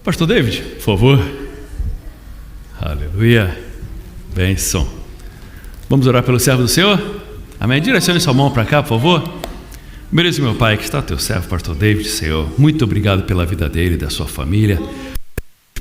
Pastor David, por favor. Aleluia. Bênção. Vamos orar pelo servo do Senhor? Amém? Direcione sua mão para cá, por favor. Beleza, meu Pai, que está teu servo, Pastor David, Senhor. Muito obrigado pela vida dele e da sua família.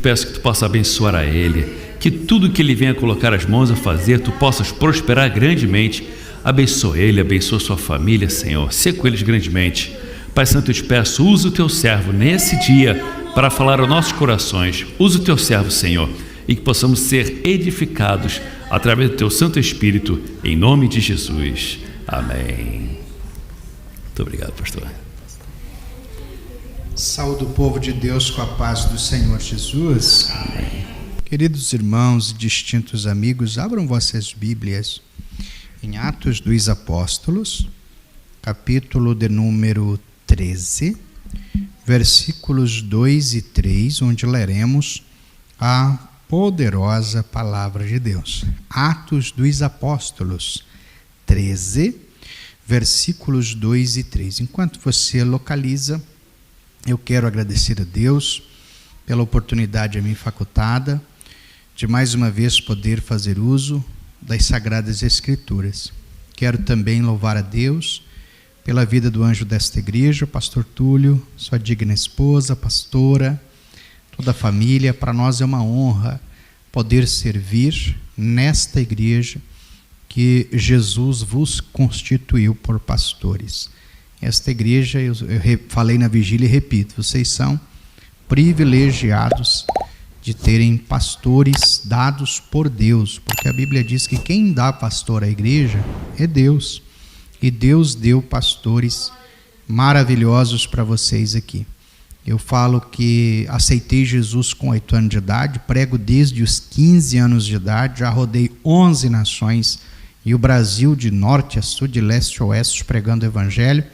Peço que tu possa abençoar a ele, que tudo que ele venha colocar as mãos a fazer, tu possas prosperar grandemente. Abençoa ele, abençoa sua família, Senhor. Sê com eles grandemente. Pai Santo, eu te peço, usa o teu servo nesse dia para falar aos nossos corações. Usa o teu servo, Senhor, e que possamos ser edificados através do teu Santo Espírito, em nome de Jesus. Amém. Muito obrigado, pastor. Saúde o povo de Deus com a paz do Senhor Jesus. Amém. Queridos irmãos e distintos amigos, abram vossas Bíblias em Atos dos Apóstolos, capítulo de número 13, versículos 2 e 3, onde leremos a poderosa palavra de Deus. Atos dos Apóstolos 13, versículos 2 e 3. Enquanto você localiza, eu quero agradecer a Deus pela oportunidade a mim facultada de mais uma vez poder fazer uso das Sagradas Escrituras. Quero também louvar a Deus pela vida do anjo desta igreja, o pastor Túlio, sua digna esposa, pastora, toda a família. Para nós é uma honra poder servir nesta igreja que Jesus vos constituiu por pastores. Esta igreja, eu falei na vigília e repito, vocês são privilegiados de terem pastores dados por Deus, porque a Bíblia diz que quem dá pastor à igreja é Deus, e Deus deu pastores maravilhosos para vocês aqui. Eu falo que aceitei Jesus com 8 anos de idade, prego desde os 15 anos de idade, já rodei 11 nações e o Brasil de norte a sul, de leste a oeste, pregando o evangelho.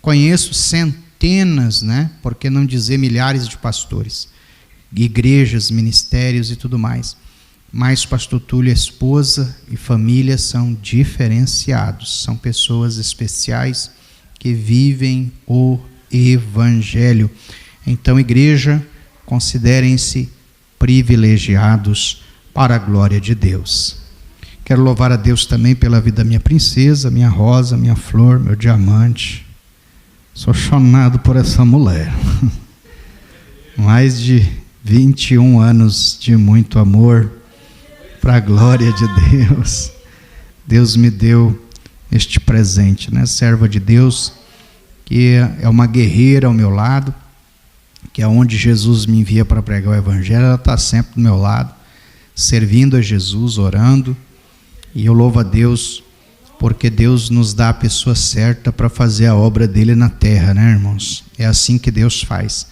Conheço centenas, por que não dizer milhares de pastores, igrejas, ministérios e tudo mais. Mas pastor Túlio, esposa e família são diferenciados, são pessoas especiais que vivem o evangelho. Então, igreja, considerem-se privilegiados para a glória de Deus. Quero louvar a Deus também pela vida da minha princesa, minha rosa, minha flor, meu diamante. Sou chonado por essa mulher. Mais de 21 anos de muito amor, para a glória de Deus. Deus me deu este presente, serva de Deus, que é uma guerreira ao meu lado, que é onde Jesus me envia para pregar o evangelho, ela está sempre do meu lado, servindo a Jesus, orando, e eu louvo a Deus, porque Deus nos dá a pessoa certa para fazer a obra dele na terra, irmãos? É assim que Deus faz.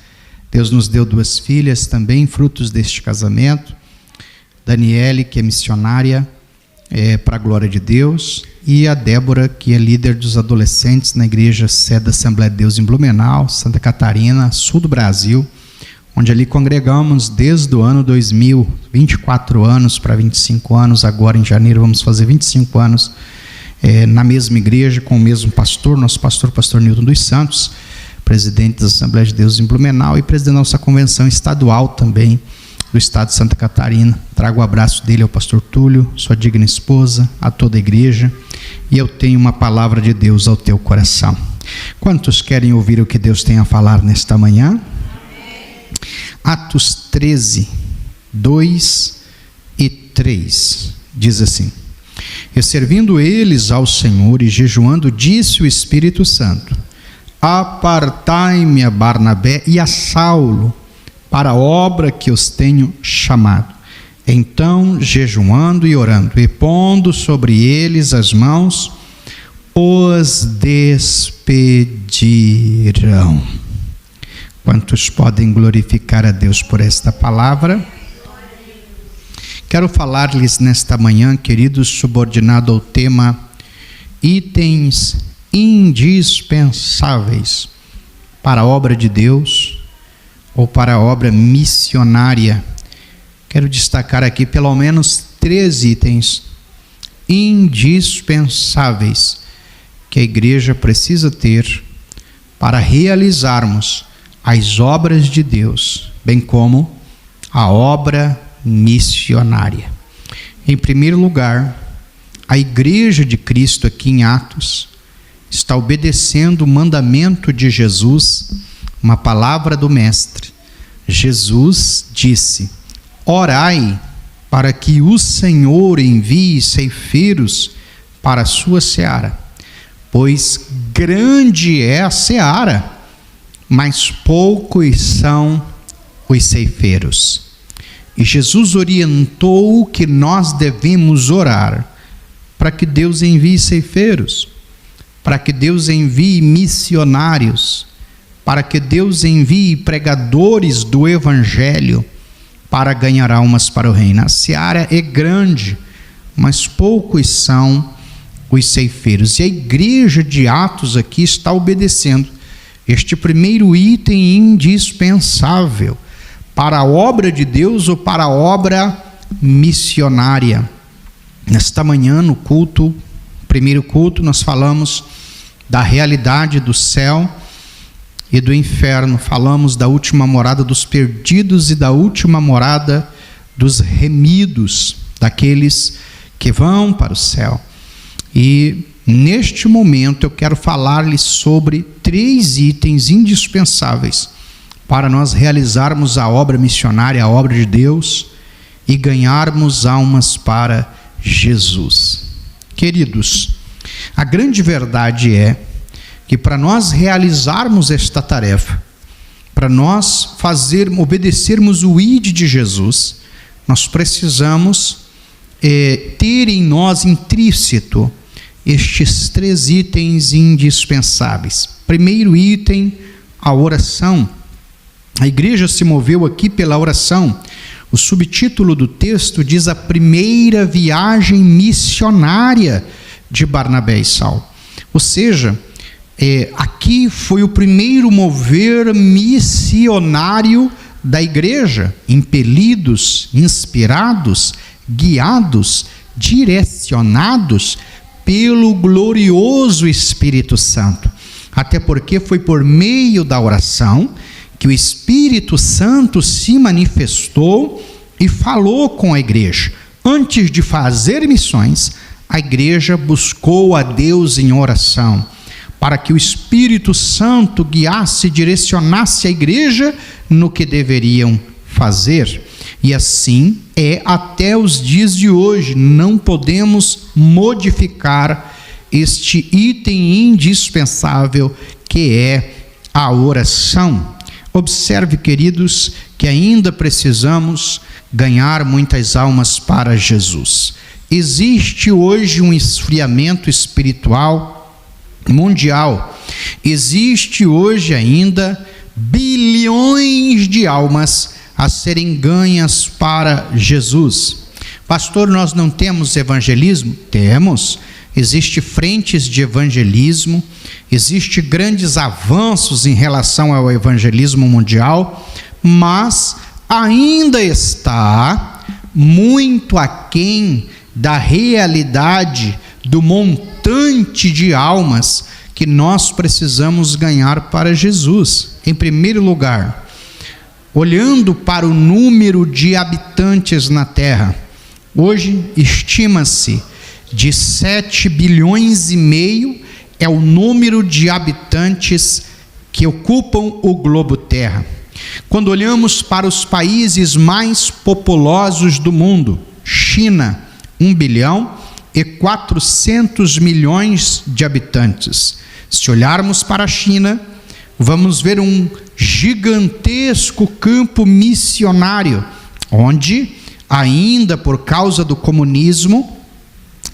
Deus nos deu 2 filhas também, frutos deste casamento, Daniele, que é missionária para a glória de Deus, e a Débora, que é líder dos adolescentes na igreja sede da Assembleia de Deus em Blumenau, Santa Catarina, sul do Brasil, onde ali congregamos desde o ano 2000, 24 anos para 25 anos, agora em janeiro vamos fazer 25 anos, na mesma igreja, com o mesmo pastor, nosso pastor Nilton dos Santos, presidente da Assembleia de Deus em Blumenau e presidente da nossa convenção estadual também, do estado de Santa Catarina. Trago o abraço dele ao pastor Túlio, sua digna esposa, a toda a igreja, e eu tenho uma palavra de Deus ao teu coração. Quantos querem ouvir o que Deus tem a falar nesta manhã? Atos 13, 2 e 3, diz assim: E servindo eles ao Senhor e jejuando, disse o Espírito Santo: Apartai-me a Barnabé e a Saulo para a obra que os tenho chamado. Então, jejuando e orando, e pondo sobre eles as mãos, os despedirão. Quantos podem glorificar a Deus por esta palavra? Quero falar-lhes nesta manhã, queridos, subordinado ao tema itens indispensáveis para a obra de Deus ou para a obra missionária. Quero destacar aqui pelo menos 3 itens indispensáveis que a igreja precisa ter para realizarmos as obras de Deus, bem como a obra missionária. Em primeiro lugar, a Igreja de Cristo aqui em Atos está obedecendo o mandamento de Jesus, uma palavra do Mestre. Jesus disse: orai para que o Senhor envie ceifeiros para a sua seara, pois grande é a seara, mas poucos são os ceifeiros. E Jesus orientou que nós devemos orar para que Deus envie ceifeiros, para que Deus envie missionários, para que Deus envie pregadores do Evangelho para ganhar almas para o reino. A seara é grande, mas poucos são os ceifeiros. E a igreja de Atos aqui está obedecendo este primeiro item indispensável para a obra de Deus ou para a obra missionária. Nesta manhã, no culto, primeiro culto, nós falamos da realidade do céu e do inferno. Falamos da última morada dos perdidos e da última morada dos remidos, daqueles que vão para o céu. E neste momento eu quero falar-lhes sobre 3 itens indispensáveis para nós realizarmos a obra missionária, a obra de Deus, e ganharmos almas para Jesus. Queridos, a grande verdade é que para nós realizarmos esta tarefa, para nós obedecermos o ID de Jesus, nós precisamos ter em nós intrínseco estes 3 itens indispensáveis. Primeiro item, a oração. A igreja se moveu aqui pela oração. O subtítulo do texto diz: a primeira viagem missionária de Barnabé e Saulo. Ou seja, aqui foi o primeiro mover missionário da igreja, impelidos, inspirados, guiados, direcionados pelo glorioso Espírito Santo. Até porque foi por meio da oração que o Espírito Santo se manifestou e falou com a igreja. Antes de fazer missões, a igreja buscou a Deus em oração, para que o Espírito Santo guiasse e direcionasse a igreja no que deveriam fazer. E assim é até os dias de hoje. Não podemos modificar este item indispensável que é a oração. Observe, queridos, que ainda precisamos ganhar muitas almas para Jesus. Existe hoje um esfriamento espiritual mundial. Existe hoje ainda bilhões de almas a serem ganhas para Jesus. Pastor, nós não temos evangelismo? Temos. Existem frentes de evangelismo, existem grandes avanços em relação ao evangelismo mundial, mas ainda está muito aquém da realidade do montante de almas que nós precisamos ganhar para Jesus. Em primeiro lugar, olhando para o número de habitantes na terra, hoje estima-se de 7 bilhões e meio é o número de habitantes que ocupam o globo terra. Quando olhamos para os países mais populosos do mundo, China, 1 bilhão e 400 milhões de habitantes. Se olharmos para a China, vamos ver um gigantesco campo missionário, onde ainda por causa do comunismo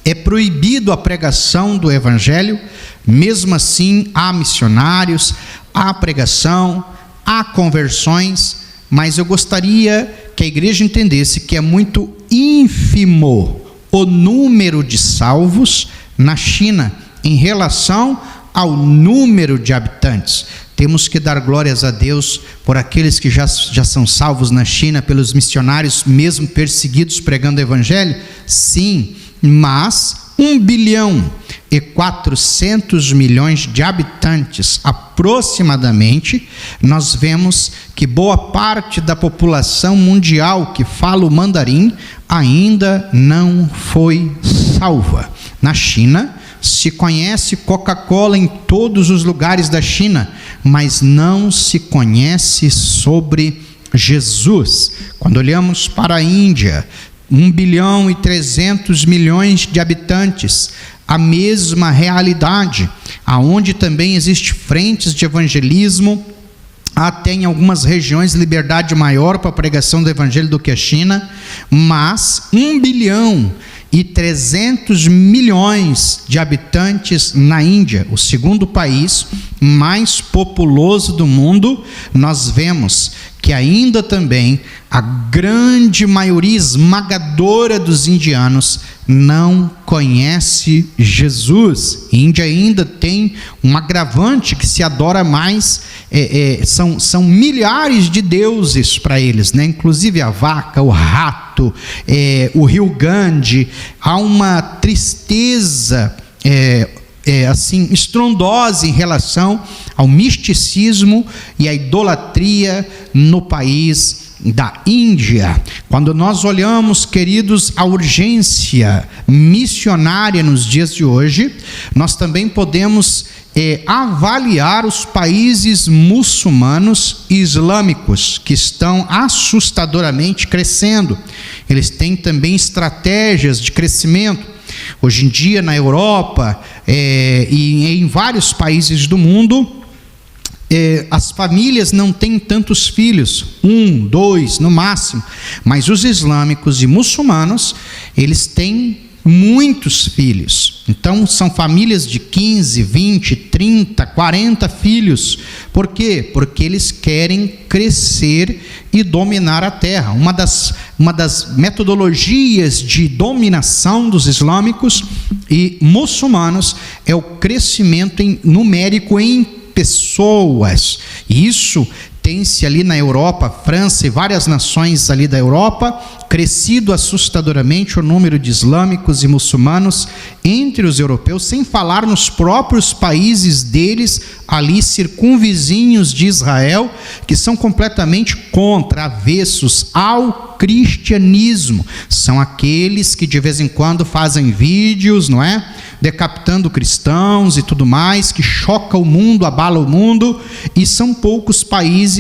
é proibido a pregação do evangelho. Mesmo assim há missionários, há pregação, há conversões, mas eu gostaria que a igreja entendesse que é muito ínfimo o número de salvos na China em relação ao número de habitantes. Temos que dar glórias a Deus por aqueles que já são salvos na China, pelos missionários mesmo perseguidos pregando o evangelho, sim, mas 1 bilhão e 400 milhões de habitantes aproximadamente, nós vemos que boa parte da população mundial que fala o mandarim ainda não foi salva. Na China, se conhece Coca-Cola em todos os lugares da China, mas não se conhece sobre Jesus. Quando olhamos para a Índia, 1 bilhão e 300 milhões de habitantes, a mesma realidade, aonde também existe frentes de evangelismo, até em algumas regiões liberdade maior para a pregação do evangelho do que a China, mas 1 bilhão e 300 milhões de habitantes na Índia, o segundo país mais populoso do mundo, nós vemos que ainda também a grande maioria esmagadora dos indianos não conhece Jesus. A Índia ainda tem um agravante que se adora mais, são milhares de deuses para eles, né? Inclusive a vaca, o rato, o rio Gange. Há uma tristeza assim estrondosa em relação ao misticismo e à idolatria no país da Índia. Quando nós olhamos, queridos, a urgência missionária nos dias de hoje, nós também podemos avaliar os países muçulmanos e islâmicos que estão assustadoramente crescendo. Eles têm também estratégias de crescimento. Hoje em dia, na Europa e em vários países do mundo, as famílias não têm tantos filhos, 1, 2 no máximo, mas os islâmicos e muçulmanos, eles têm muitos filhos. Então são famílias de 15, 20, 30, 40 filhos. Por quê? Porque eles querem crescer e dominar a terra. Uma das metodologias de dominação dos islâmicos e muçulmanos é o crescimento numérico em pessoas. Isso tem-se ali na Europa, França e várias nações ali da Europa, crescido assustadoramente o número de islâmicos e muçulmanos entre os europeus, sem falar nos próprios países deles, ali circunvizinhos de Israel, que são completamente contra, avessos ao cristianismo. São aqueles que de vez em quando fazem vídeos, não é? Decapitando cristãos e tudo mais, que choca o mundo, abala o mundo, e são poucos países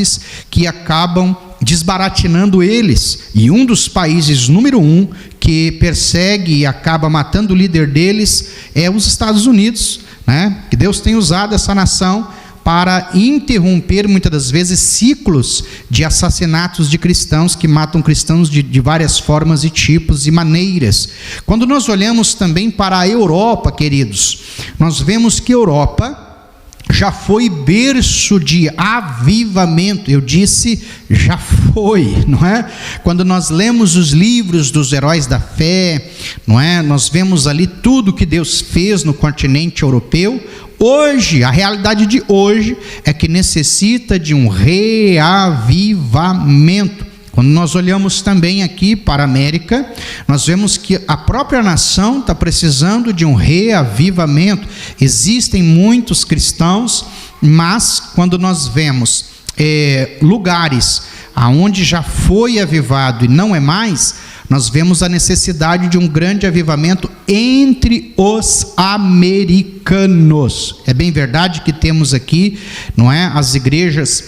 que acabam desbaratinando eles. E um dos países número 1 que persegue e acaba matando o líder deles é os Estados Unidos, né? Que Deus tem usado essa nação para interromper muitas das vezes ciclos de assassinatos de cristãos que matam cristãos de várias formas e tipos e maneiras. Quando nós olhamos também para a Europa, queridos, nós vemos que a Europa já foi berço de avivamento. Eu disse já foi, não é? Quando nós lemos os livros dos heróis da fé, não é? Nós vemos ali tudo que Deus fez no continente europeu. Hoje, a realidade de hoje é que necessita de um reavivamento. Quando nós olhamos também aqui para a América, nós vemos que a própria nação está precisando de um reavivamento. Existem muitos cristãos, mas quando nós vemos lugares aonde já foi avivado e não é mais, nós vemos a necessidade de um grande avivamento entre os americanos. É bem verdade que temos aqui, não é, as igrejas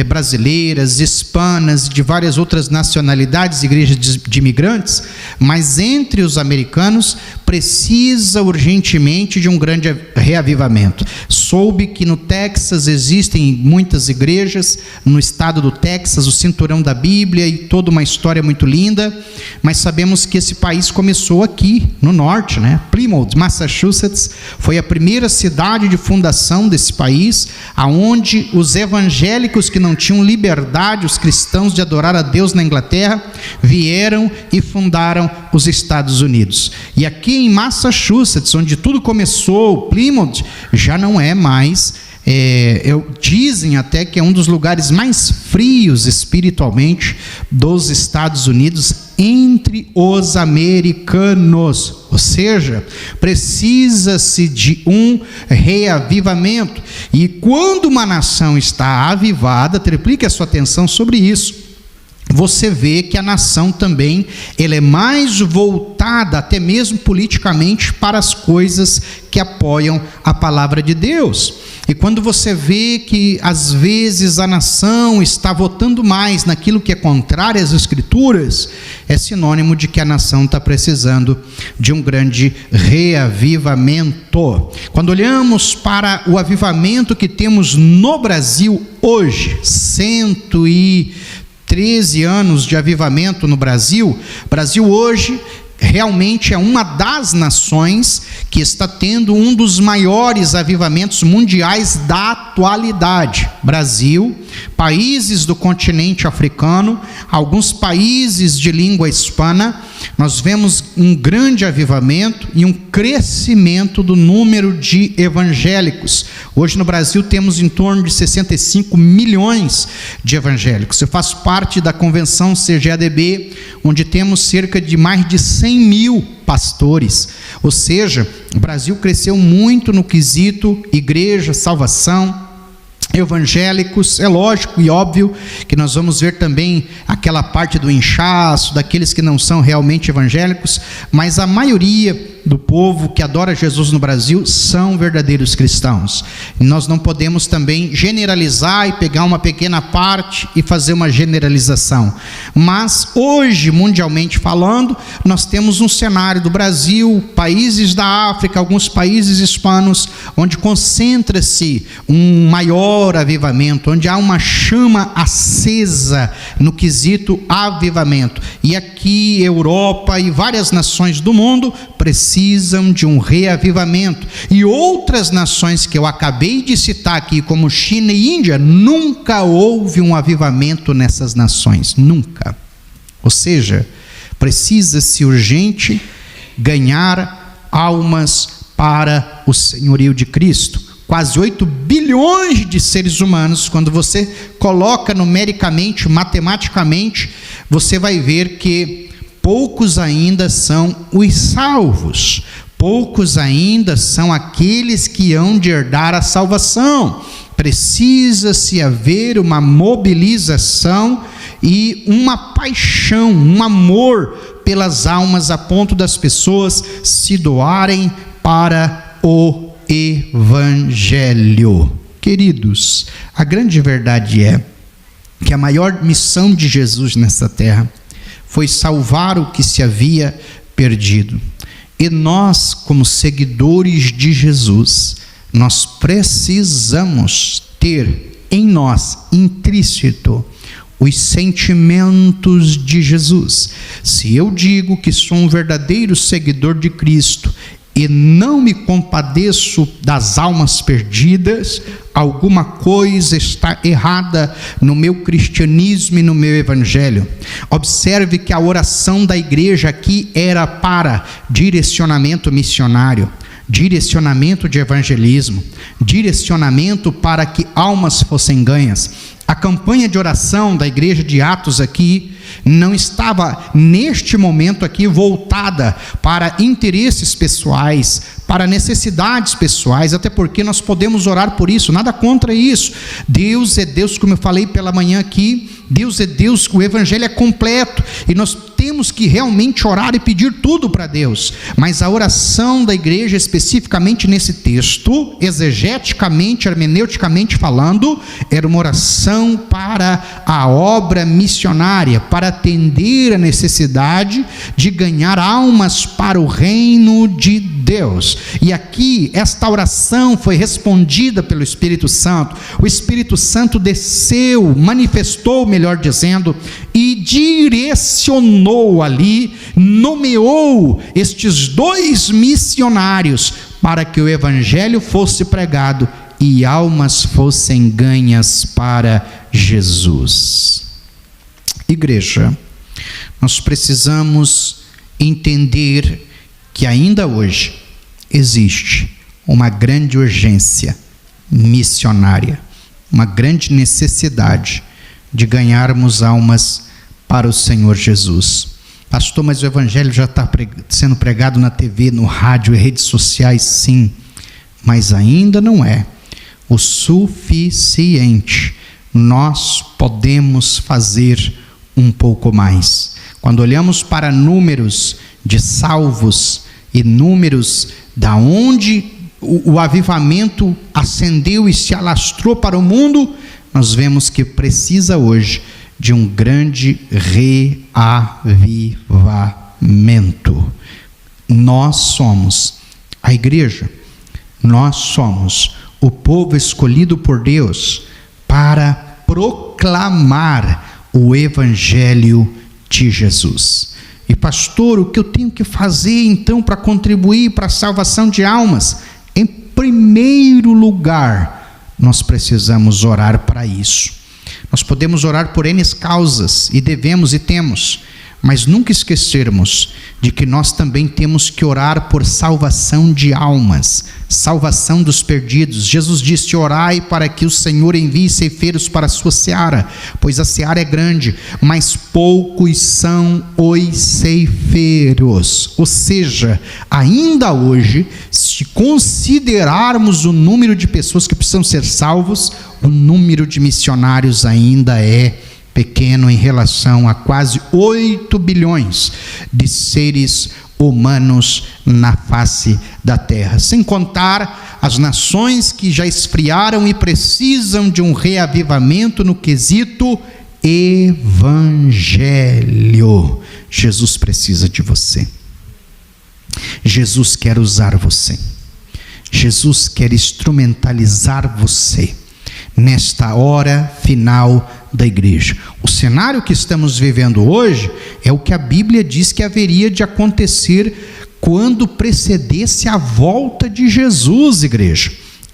brasileiras, hispanas, de várias outras nacionalidades, igrejas de imigrantes, mas entre os americanos precisa urgentemente de um grande reavivamento. Soube que no Texas existem muitas igrejas, no estado do Texas, o cinturão da Bíblia e toda uma história muito linda, mas sabemos que esse país começou aqui no norte, né? Plymouth, Massachusetts, foi a primeira cidade de fundação desse país, aonde os evangélicos que não tinham liberdade, os cristãos, de adorar a Deus na Inglaterra, vieram e fundaram os Estados Unidos. E aqui em Massachusetts, onde tudo começou, Plymouth, já não é mais Dizem até que é um dos lugares mais frios espiritualmente dos Estados Unidos entre os americanos. Ou seja, precisa-se de um reavivamento. E quando uma nação está avivada, triplique a sua atenção sobre isso, você vê que a nação também ela é mais voltada, até mesmo politicamente, para as coisas que apoiam a palavra de Deus. E quando você vê que às vezes a nação está votando mais naquilo que é contrário às Escrituras, é sinônimo de que a nação está precisando de um grande reavivamento. Quando olhamos para o avivamento que temos no Brasil hoje, 113 anos de avivamento no Brasil. O Brasil hoje realmente é uma das nações que está tendo um dos maiores avivamentos mundiais da atualidade. Brasil, países do continente africano, alguns países de língua hispana, nós vemos um grande avivamento e um crescimento do número de evangélicos. Hoje no Brasil temos em torno de 65 milhões de evangélicos. Eu faço parte da convenção CGADB, onde temos cerca de mais de 100 mil pastores. Ou seja, o Brasil cresceu muito no quesito igreja, salvação, evangélicos. É lógico e óbvio que nós vamos ver também aquela parte do inchaço, daqueles que não são realmente evangélicos, mas a maioria do povo que adora Jesus no Brasil são verdadeiros cristãos. E nós não podemos também generalizar e pegar uma pequena parte e fazer uma generalização. Mas hoje, mundialmente falando, nós temos um cenário do Brasil, países da África, alguns países hispanos, onde concentra-se um maior avivamento, onde há uma chama acesa no quesito avivamento. E aqui, Europa e várias nações do mundo precisam de um reavivamento. E outras nações que eu acabei de citar aqui, como China e Índia, nunca houve um avivamento nessas nações, nunca. Ou seja, precisa-se urgente ganhar almas para o senhorio de Cristo. Quase 8 bilhões de seres humanos, quando você coloca numericamente, matematicamente, você vai ver que poucos ainda são os salvos, poucos ainda são aqueles que hão de herdar a salvação. Precisa-se haver uma mobilização e uma paixão, um amor pelas almas, a ponto das pessoas se doarem para o Evangelho. Queridos, a grande verdade é que a maior missão de Jesus nessa terra foi salvar o que se havia perdido. E nós, como seguidores de Jesus, nós precisamos ter em nós, intrínseco, os sentimentos de Jesus. Se eu digo que sou um verdadeiro seguidor de Cristo e não me compadeço das almas perdidas, alguma coisa está errada no meu cristianismo e no meu evangelho. Observe que a oração da igreja aqui era para direcionamento missionário, direcionamento de evangelismo, direcionamento para que almas fossem ganhas. A campanha de oração da igreja de Atos aqui não estava neste momento aqui voltada para interesses pessoais, para necessidades pessoais, até porque nós podemos orar por isso, nada contra isso. Deus é Deus, como eu falei pela manhã aqui, Deus é Deus, o evangelho é completo e nós temos que realmente orar e pedir tudo para Deus. Mas a oração da igreja, especificamente nesse texto, exegeticamente, hermeneuticamente falando, era uma oração para a obra missionária, para atender a necessidade de ganhar almas para o reino de Deus. E aqui, esta oração foi respondida pelo Espírito Santo. O Espírito Santo desceu, manifestou, melhor dizendo, e direcionou ali, nomeou estes 2 missionários para que o evangelho fosse pregado e almas fossem ganhas para Jesus. Igreja, nós precisamos entender que ainda hoje existe uma grande urgência missionária. Uma grande necessidade de ganharmos almas para o Senhor Jesus. Pastor, mas o Evangelho já está sendo pregado na TV, no rádio e redes sociais, sim, mas ainda não é o suficiente. Nós podemos fazer um pouco mais. Quando olhamos para números de salvos e números da onde o avivamento ascendeu e se alastrou para o mundo, nós vemos que precisa hoje de um grande reavivamento. Nós somos a igreja, nós somos o povo escolhido por Deus para proclamar o Evangelho de Jesus. E pastor, o que eu tenho que fazer então para contribuir para a salvação de almas? Em primeiro lugar, nós precisamos orar para isso. Nós podemos orar por N causas, e devemos e temos, mas nunca esquecermos de que nós também temos que orar por salvação de almas, salvação dos perdidos. Jesus disse: orai para que o Senhor envie ceifeiros para a sua seara, pois a seara é grande, mas poucos são os ceifeiros. Ou seja, ainda hoje, se considerarmos o número de pessoas que precisam ser salvos, o número de missionários ainda é pequeno em relação a quase 8 bilhões de seres humanos na face da terra, sem contar as nações que já esfriaram e precisam de um reavivamento no quesito evangelho. Jesus precisa de você. Jesus quer usar você. Jesus quer instrumentalizar você nesta hora final da igreja. O cenário que estamos vivendo hoje é o que a Bíblia diz que haveria de acontecer quando precedesse a volta de Jesus, igreja.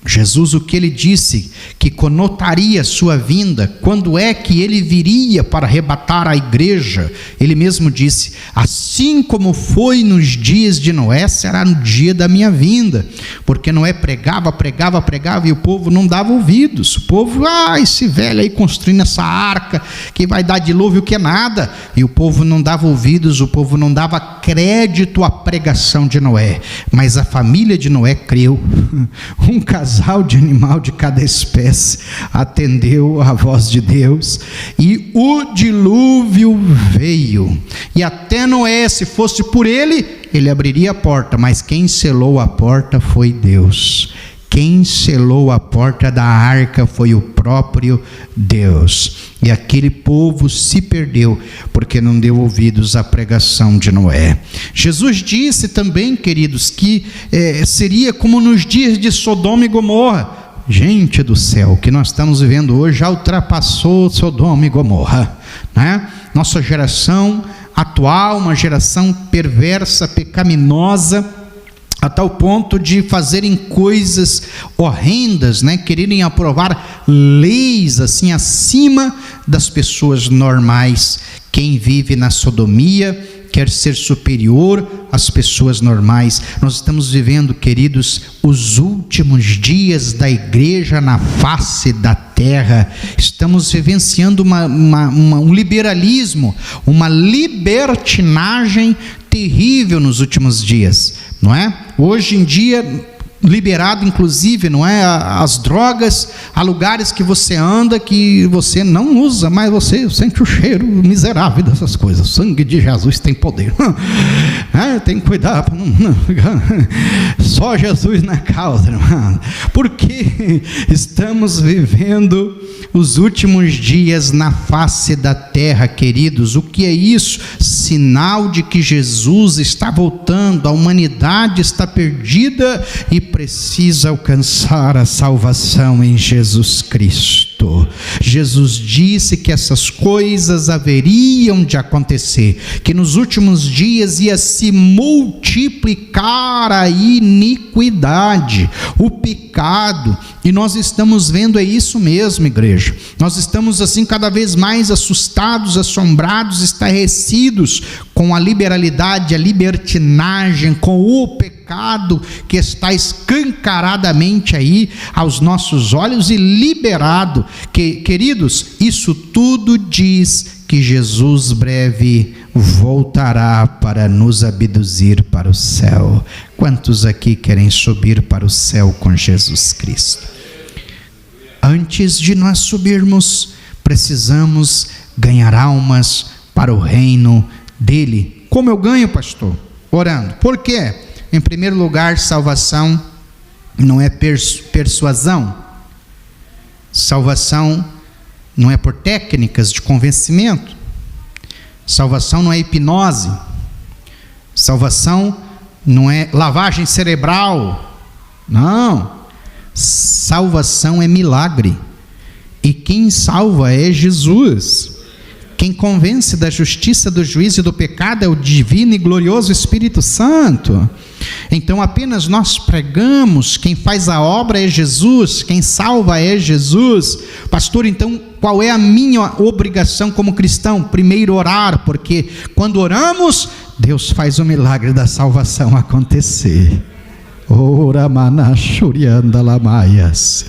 Jesus, o que ele disse que conotaria sua vinda, quando é que ele viria para arrebatar a igreja? Ele mesmo disse: assim como foi nos dias de Noé, será no dia da minha vinda. Porque Noé pregava e o povo não dava ouvidos. O povo, esse velho aí construindo essa arca que vai dar dilúvio, que é nada. E o povo não dava ouvidos, o povo não dava crédito à pregação de Noé. Mas a família de Noé creu. Um casal de animal de cada espécie atendeu à voz de Deus, e o dilúvio veio. E até Noé, se fosse por ele abriria a porta, mas quem selou a porta foi Deus. Quem selou a porta da arca foi o próprio Deus. E aquele povo se perdeu porque não deu ouvidos à pregação de Noé. Jesus disse também, queridos, que seria como nos dias de Sodoma e Gomorra. Gente do céu, o que nós estamos vivendo hoje já ultrapassou Sodoma e Gomorra, né? Nossa geração atual, uma geração perversa, pecaminosa, a tal ponto de fazerem coisas horrendas, né? Quererem aprovar leis assim acima das pessoas normais. Quem vive na sodomia quer ser superior às pessoas normais. Nós estamos vivendo, queridos, os últimos dias da igreja na face da terra. Estamos vivenciando um liberalismo, uma libertinagem terrível nos últimos dias, não é? Hoje em dia, liberado inclusive, não é, as drogas, há lugares que você anda que você não usa, mas você sente o cheiro miserável dessas coisas. O sangue de Jesus tem poder. Tem que cuidar para não só Jesus na causa, irmão. Porque estamos vivendo os últimos dias na face da terra, queridos. O que é isso? Sinal de que Jesus está voltando, a humanidade está perdida e precisa alcançar a salvação em Jesus Cristo. Jesus disse que essas coisas haveriam de acontecer, que nos últimos dias ia se multiplicar a iniquidade, o pecado, e nós estamos vendo isso mesmo, igreja. Nós estamos assim cada vez mais assustados, assombrados, estarrecidos com a liberalidade, a libertinagem, com o pecado pecado que está escancaradamente aí aos nossos olhos e liberado. Queridos, isso tudo diz que Jesus breve voltará para nos abduzir para o céu. Quantos aqui querem subir para o céu com Jesus Cristo? Antes de nós subirmos, precisamos ganhar almas para o reino dele. Como eu ganho, pastor? Orando. Por quê? Em primeiro lugar, salvação não é persuasão. Salvação não é por técnicas de convencimento. Salvação não é hipnose. Salvação não é lavagem cerebral. Não. Salvação é milagre. E quem salva é Jesus. Quem convence da justiça, do juízo e do pecado é o divino e glorioso Espírito Santo. Então apenas nós pregamos, quem faz a obra é Jesus, quem salva é Jesus. Pastor, então qual é a minha obrigação como cristão? Primeiro orar, porque quando oramos, Deus faz o milagre da salvação acontecer. Ora manachurianda lamaias.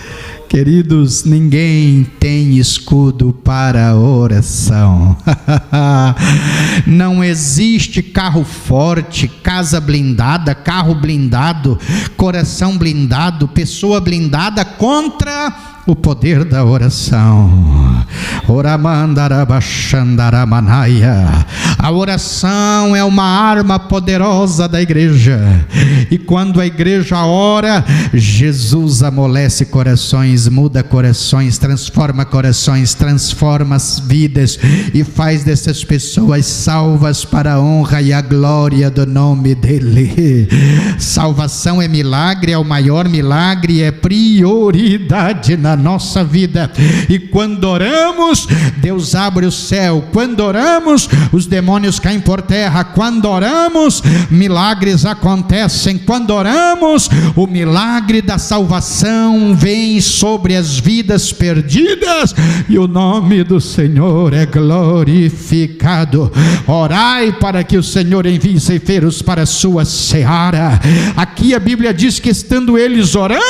Queridos, ninguém tem escudo para a oração. Não existe carro forte, casa blindada, carro blindado, coração blindado, pessoa blindada contra o poder da oração. A oração é uma arma poderosa da igreja. E quando a igreja ora, Jesus amolece corações, muda corações, transforma as vidas e faz dessas pessoas salvas para a honra e a glória do nome dele. Salvação é milagre, é o maior milagre, é prioridade na nossa vida. E quando oramos, Deus abre o céu. Quando oramos, os demônios caem por terra. Quando oramos, milagres acontecem. Quando oramos, o milagre da salvação vem sobre as vidas perdidas e o nome do Senhor é glorificado. Orai para que o Senhor envie ceifeiros para a sua seara. Aqui a Bíblia diz que estando eles orando,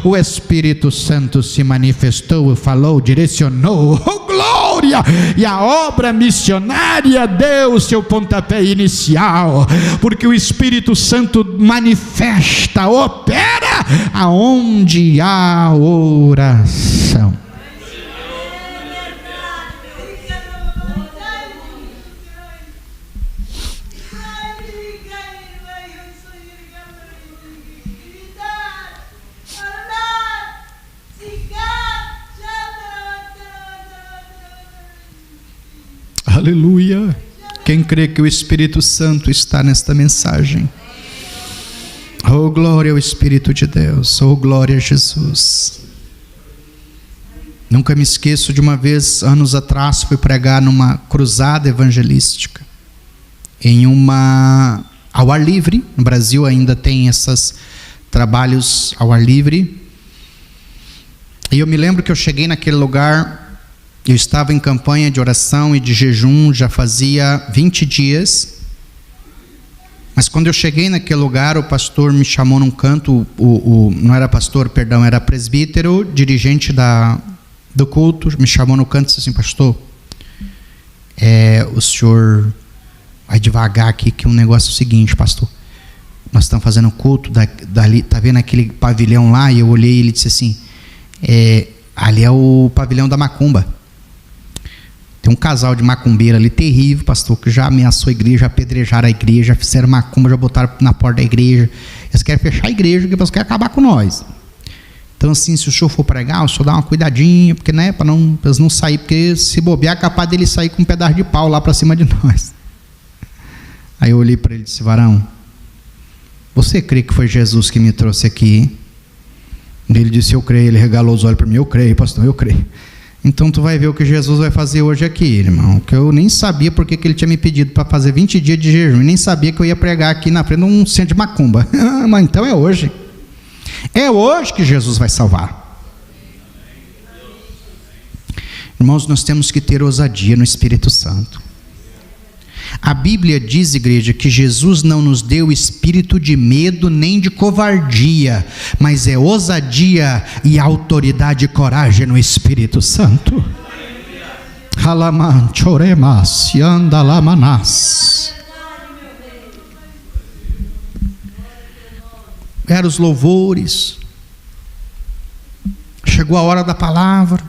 o Espírito Santo se manifestou, falou, direcionou, glória! E a obra missionária deu o seu pontapé inicial, porque o Espírito Santo manifesta, opera aonde há oração. Aleluia. Quem crê que o Espírito Santo está nesta mensagem? Oh, glória ao Espírito de Deus. Oh, glória a Jesus. Nunca me esqueço de uma vez, anos atrás, fui pregar numa cruzada evangelística ao ar livre. No Brasil ainda tem esses trabalhos ao ar livre. E eu me lembro que eu cheguei naquele lugar. Eu estava em campanha de oração e de jejum, já fazia 20 dias. Mas quando eu cheguei naquele lugar, o pastor me chamou num canto, não era pastor, perdão, era presbítero, dirigente do culto, me chamou no canto e disse assim: pastor, o senhor vai devagar aqui, que um negócio é o seguinte, pastor. Nós estamos fazendo culto, dali, tá vendo aquele pavilhão lá? E eu olhei e ele disse assim, ali é o pavilhão da macumba. Tem um casal de macumbeiro ali terrível, pastor, que já ameaçou a igreja, já apedrejaram a igreja, já fizeram macumba, já botaram na porta da igreja. Eles querem fechar a igreja, porque eles querem acabar com nós. Então, assim, se o senhor for pregar, o senhor dá uma cuidadinha, porque, né, para eles não sair, porque se bobear, é capaz dele sair com um pedaço de pau lá para cima de nós. Aí eu olhei para ele e disse: varão, você crê que foi Jesus que me trouxe aqui? Ele disse: eu creio. Ele regalou os olhos para mim: eu creio, pastor, eu creio. Então tu vai ver o que Jesus vai fazer hoje aqui, irmão, que eu nem sabia porque que ele tinha me pedido para fazer 20 dias de jejum, e nem sabia que eu ia pregar aqui na frente de um centro de macumba. Mas então é hoje que Jesus vai salvar. Irmãos, nós temos que ter ousadia no Espírito Santo. A Bíblia diz, igreja, que Jesus não nos deu espírito de medo nem de covardia, mas é ousadia e autoridade e coragem no Espírito Santo. Halaman choremas yandalamanas. Eram os louvores. Chegou a hora da palavra.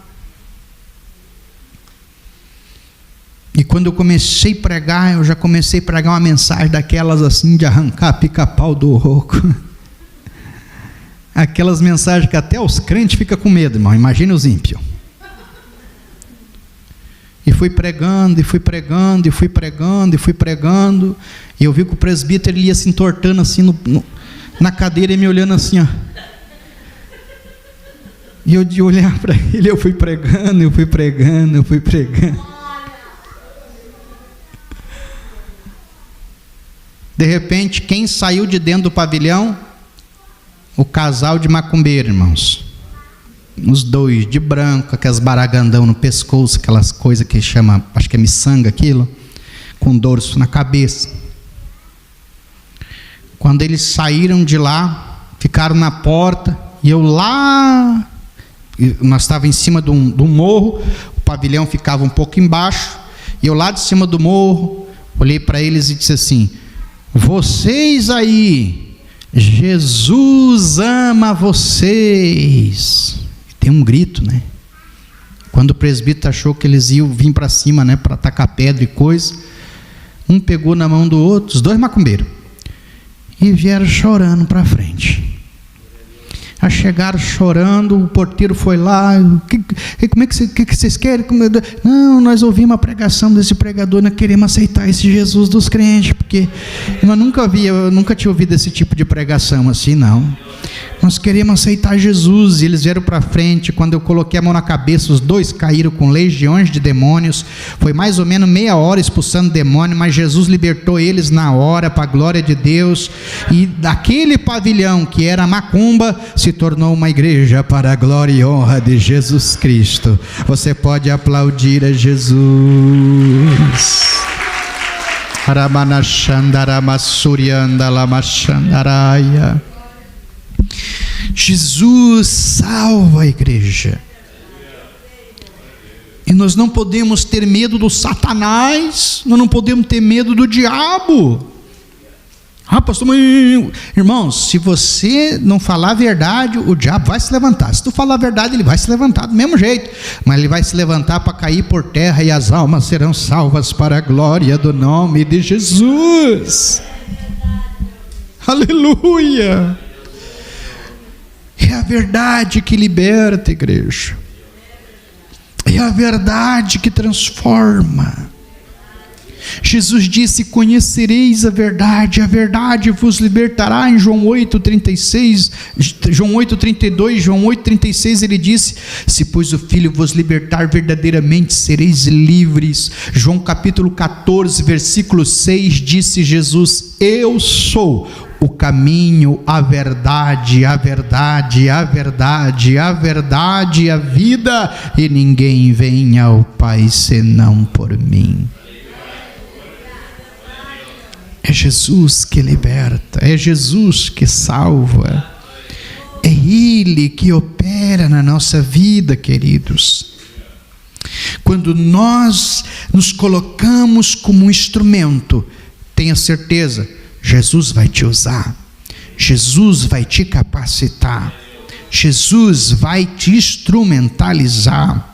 E quando eu comecei a pregar, eu já comecei a pregar uma mensagem daquelas assim, de arrancar pica-pau do oco. Aquelas mensagens que até os crentes ficam com medo, irmão. Imagina os ímpios. E fui pregando, e fui pregando, e fui pregando, e fui pregando. E eu vi que o presbítero ele ia se entortando assim na cadeira e me olhando assim, ó. E eu de olhar para ele, eu fui pregando, eu fui pregando, eu fui pregando. De repente, quem saiu de dentro do pavilhão? O casal de macumbeiro, irmãos. Os dois, de branco, aquelas baragandão no pescoço, aquelas coisas que chama, acho que é miçanga aquilo, com dorso na cabeça. Quando eles saíram de lá, ficaram na porta, e eu lá, nós estávamos em cima de um morro, o pavilhão ficava um pouco embaixo, e eu lá de cima do morro, olhei para eles e disse assim: vocês aí, Jesus ama vocês. Tem um grito, né? Quando o presbítero achou que eles iam vir para cima, né, para atacar pedra e coisa, um pegou na mão do outro, os dois macumbeiros, e vieram chorando para frente. Chegaram chorando, o porteiro foi lá, como é que vocês querem? Não, nós ouvimos a pregação desse pregador, nós queremos aceitar esse Jesus dos crentes, porque eu nunca tinha ouvido esse tipo de pregação assim, não. Nós queremos aceitar Jesus. E eles vieram para frente. Quando eu coloquei a mão na cabeça, os dois caíram com legiões de demônios. Foi mais ou menos meia hora expulsando demônio, mas Jesus libertou eles na hora, para a glória de Deus. E daquele pavilhão que era macumba, se tornou uma igreja para a glória e honra de Jesus Cristo. Você pode aplaudir a Jesus. Jesus salva a igreja. E nós não podemos ter medo do Satanás, nós não podemos ter medo do diabo. Pastor, irmãos, se você não falar a verdade, o diabo vai se levantar. Se tu falar a verdade, ele vai se levantar do mesmo jeito, mas ele vai se levantar para cair por terra, e as almas serão salvas para a glória do nome de Jesus. Aleluia! É a verdade que liberta, igreja. É a verdade que transforma. Jesus disse: conhecereis a verdade vos libertará. Em João 8,36, João 8,32, João 8,36, ele disse: se pois o Filho vos libertar, verdadeiramente sereis livres. João capítulo 14, versículo 6, disse Jesus: eu sou o caminho, a verdade e a vida, e ninguém vem ao Pai senão por mim. É Jesus que liberta, é Jesus que salva, é Ele que opera na nossa vida, queridos. Quando nós nos colocamos como um instrumento, tenha certeza, Jesus vai te usar, Jesus vai te capacitar, Jesus vai te instrumentalizar.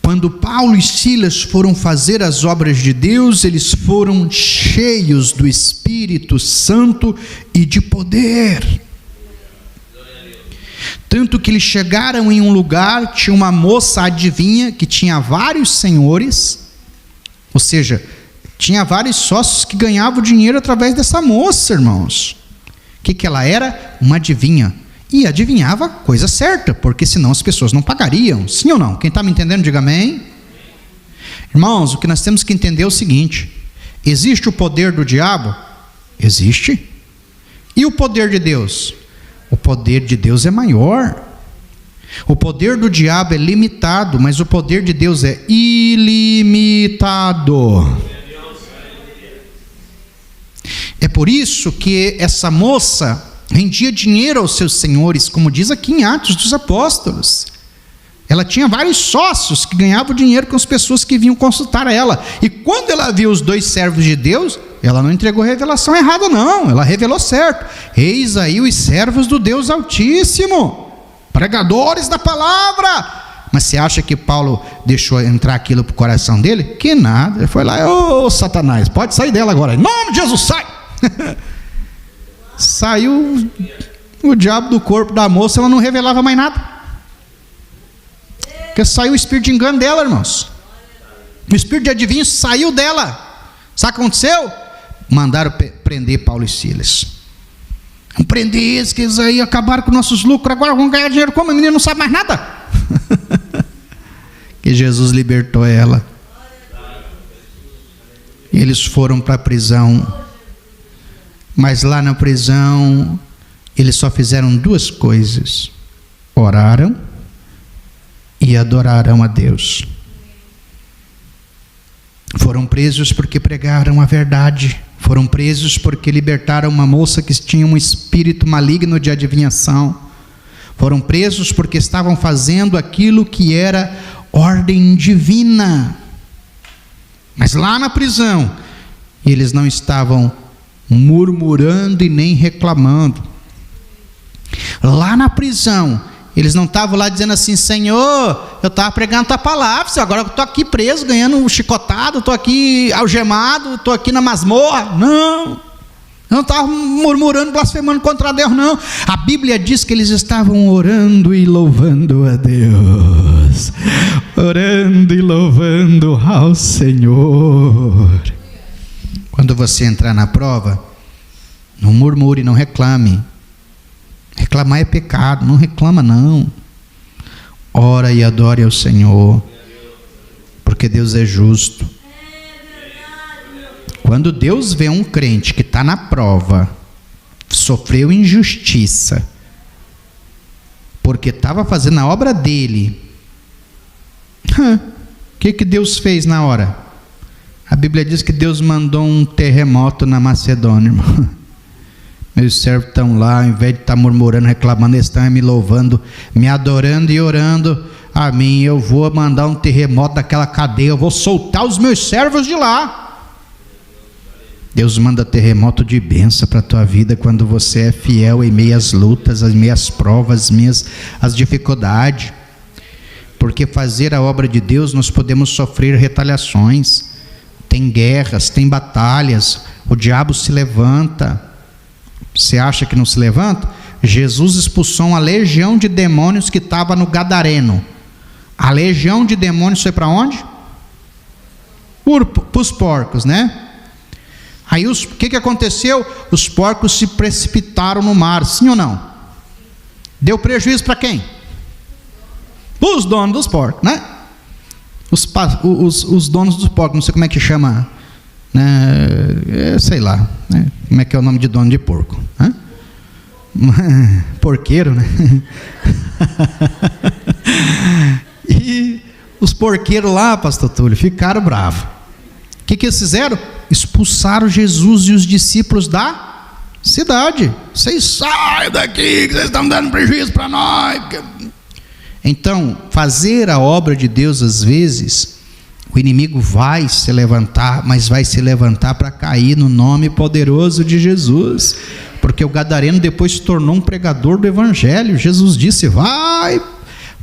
Quando Paulo e Silas foram fazer as obras de Deus, eles foram cheios do Espírito Santo e de poder. Tanto que eles chegaram em um lugar, tinha uma moça adivinha que tinha vários senhores, ou seja, tinha vários sócios que ganhavam dinheiro através dessa moça, irmãos. O que ela era? Uma adivinha. E adivinhava a coisa certa, porque senão as pessoas não pagariam. Sim ou não? Quem está me entendendo, diga amém. Irmãos, o que nós temos que entender é o seguinte: existe o poder do diabo? Existe. E o poder de Deus? O poder de Deus é maior. O poder do diabo é limitado, mas o poder de Deus é ilimitado. É por isso que essa moça rendia dinheiro aos seus senhores, como diz aqui em Atos dos Apóstolos. Ela tinha vários sócios que ganhavam dinheiro com as pessoas que vinham consultar ela. E quando ela viu os dois servos de Deus, ela não entregou revelação errada não, ela revelou certo. Eis aí os servos do Deus Altíssimo, pregadores da palavra. Mas você acha que Paulo deixou entrar aquilo para o coração dele? Que nada, ele foi lá: ô Satanás, pode sair dela agora, em nome de Jesus, sai! Saiu o diabo do corpo da moça, ela não revelava mais nada, porque saiu o espírito de engano dela, irmãos. O espírito de adivinho saiu dela. Sabe o que aconteceu? Mandaram prender Paulo e Silas. Vamos prender eles, que eles aí acabaram com nossos lucros, agora vão ganhar dinheiro como? A menina não sabe mais nada. Que Jesus libertou ela. E eles foram para a prisão. Mas lá na prisão, eles só fizeram duas coisas: oraram e adoraram a Deus. Foram presos porque pregaram a verdade. Foram presos porque libertaram uma moça que tinha um espírito maligno de adivinhação. Foram presos porque estavam fazendo aquilo que era ordem divina. Mas lá na prisão, eles não estavam murmurando e nem reclamando. Lá na prisão, eles não estavam lá dizendo assim: Senhor, eu estava pregando a tua palavra, agora eu estou aqui preso, ganhando chicotado, estou aqui algemado, estou aqui na masmorra. Não, eu não estava murmurando, blasfemando contra Deus, não. A Bíblia diz que eles estavam orando e louvando a Deus, orando e louvando ao Senhor. Quando você entrar na prova, não murmure, não reclame. Reclamar é pecado, não reclama não. Ora e adore ao Senhor, porque Deus é justo. Quando Deus vê um crente que está na prova, sofreu injustiça, porque estava fazendo a obra dele, o que Deus fez na hora? A Bíblia diz que Deus mandou um terremoto na Macedônia, irmão. Meus servos estão lá, ao invés de estar murmurando, reclamando, eles estão me louvando, me adorando e orando a mim. Eu vou mandar um terremoto daquela cadeia, eu vou soltar os meus servos de lá. Deus manda terremoto de bênção para a tua vida quando você é fiel em meio às lutas, às meias provas, às dificuldades. Porque fazer a obra de Deus, nós podemos sofrer retaliações. Tem guerras, tem batalhas, o diabo se levanta. Você acha que não se levanta? Jesus expulsou uma legião de demônios que estava no Gadareno. A legião de demônios foi para onde? Para os porcos, né? Aí o que aconteceu? Os porcos se precipitaram no mar, sim ou não? Deu prejuízo para quem? Os donos dos porcos, né? Os donos dos porcos, não sei como é que chama, né? Sei lá, né? Como é que é o nome de dono de porco, né? Porqueiro, né? E os porqueiros lá, pastor Túlio, ficaram bravos. O que eles fizeram? Expulsaram Jesus e os discípulos da cidade. Vocês saiam daqui, que vocês estão dando prejuízo para nós. Então, fazer a obra de Deus, às vezes, o inimigo vai se levantar, mas vai se levantar para cair no nome poderoso de Jesus, porque o gadareno depois se tornou um pregador do evangelho. Jesus disse: vai,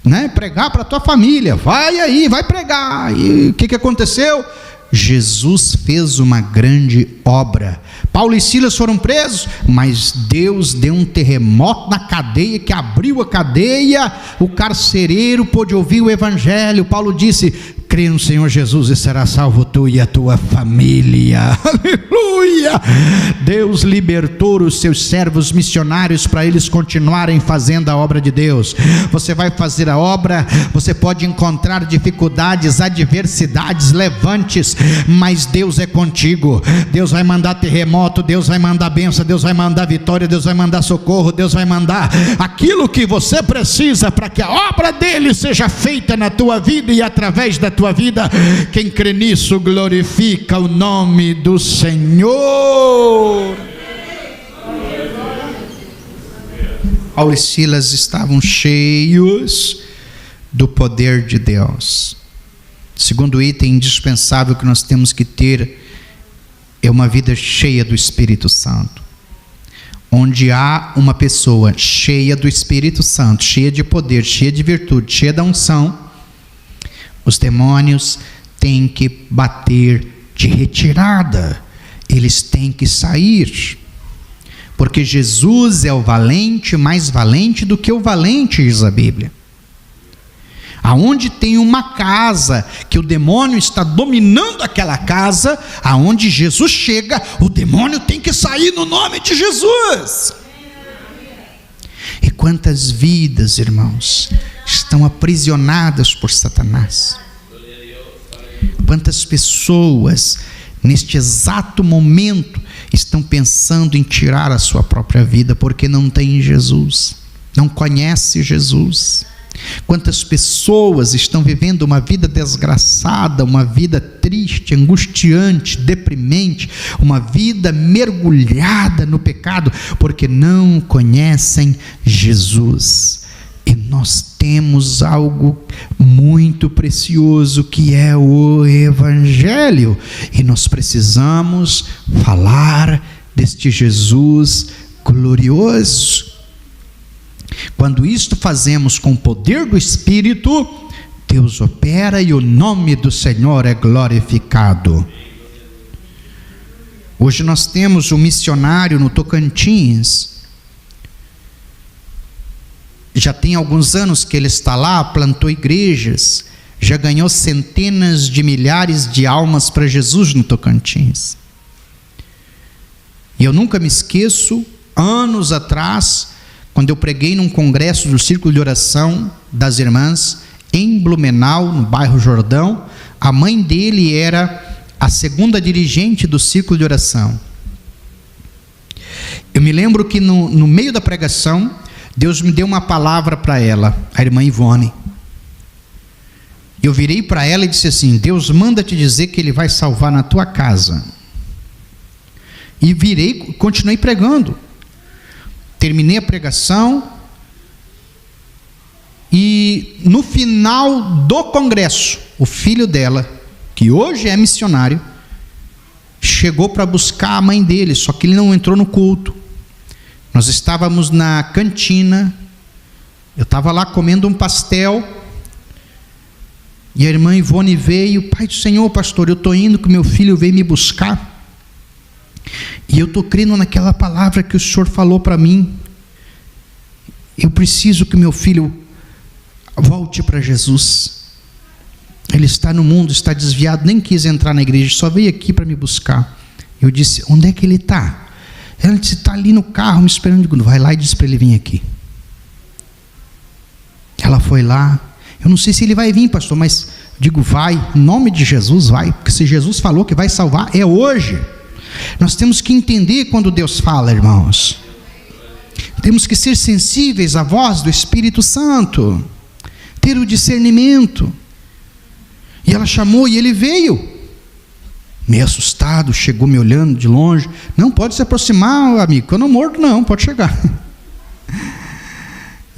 né, pregar para a tua família, vai aí, vai pregar. E o que aconteceu? Jesus fez uma grande obra. Paulo e Silas foram presos, mas Deus deu um terremoto na cadeia, que abriu a cadeia, o carcereiro pôde ouvir o evangelho. Paulo disse: Crê no Senhor Jesus e será salvo tu e a tua família. Aleluia! Deus libertou os seus servos missionários para eles continuarem fazendo a obra de Deus. Você vai fazer a obra, você pode encontrar dificuldades, adversidades, levantes, mas Deus é contigo. Deus vai mandar terremoto, Deus vai mandar bênção, Deus vai mandar vitória, Deus vai mandar socorro, Deus vai mandar aquilo que você precisa para que a obra dele seja feita na tua vida e através da tua vida. Quem crê nisso glorifica o nome do Senhor. Paulo e Silas estavam cheios do poder de Deus. Segundo item indispensável que nós temos que ter é uma vida cheia do Espírito Santo. Onde há uma pessoa cheia do Espírito Santo, cheia de poder, cheia de virtude, cheia da unção, os demônios têm que bater de retirada, eles têm que sair, porque Jesus é o valente, mais valente do que o valente, diz a Bíblia. Aonde tem uma casa que o demônio está dominando aquela casa, aonde Jesus chega, o demônio tem que sair no nome de Jesus. E quantas vidas, irmãos, estão aprisionadas por Satanás? Quantas pessoas neste exato momento estão pensando em tirar a sua própria vida porque não tem Jesus, não conhece Jesus? Quantas pessoas estão vivendo uma vida desgraçada, uma vida triste, angustiante, deprimente, uma vida mergulhada no pecado, porque não conhecem Jesus. E nós temos algo muito precioso que é o Evangelho, e nós precisamos falar deste Jesus glorioso. Quando isto fazemos com o poder do Espírito, Deus opera e o nome do Senhor é glorificado. Hoje nós temos um missionário no Tocantins. Já tem alguns anos que ele está lá, plantou igrejas, já ganhou centenas de milhares de almas para Jesus no Tocantins. E eu nunca me esqueço, anos atrás, quando eu preguei num congresso do Círculo de Oração das Irmãs, em Blumenau, no bairro Jordão, a mãe dele era a segunda dirigente do Círculo de Oração. Eu me lembro que no meio da pregação, Deus me deu uma palavra para ela, a irmã Ivone. Eu virei para ela e disse assim: Deus manda te dizer que Ele vai salvar na tua casa. E virei, continuei pregando. Terminei a pregação e no final do congresso, o filho dela, que hoje é missionário, chegou para buscar a mãe dele, só que ele não entrou no culto. Nós estávamos na cantina, eu estava lá comendo um pastel, e a irmã Ivone veio: Pai do Senhor, pastor, eu estou indo que meu filho veio me buscar, e eu estou crendo naquela palavra que o Senhor falou para mim. Eu preciso que meu filho volte para Jesus. Ele está no mundo, está desviado, nem quis entrar na igreja, só veio aqui para me buscar. Eu disse: onde é que ele está? Ela disse: está ali no carro me esperando. Eu digo: vai lá e diz para ele vir aqui. Ela foi lá. Eu não sei se ele vai vir, pastor, mas digo: vai, em nome de Jesus vai, porque se Jesus falou que vai salvar, é hoje. Nós temos que entender quando Deus fala, irmãos. Temos que ser sensíveis à voz do Espírito Santo, ter o discernimento. E ela chamou e ele veio, meio assustado, chegou me olhando de longe. Não, pode se aproximar, amigo, eu não mordo não, pode chegar.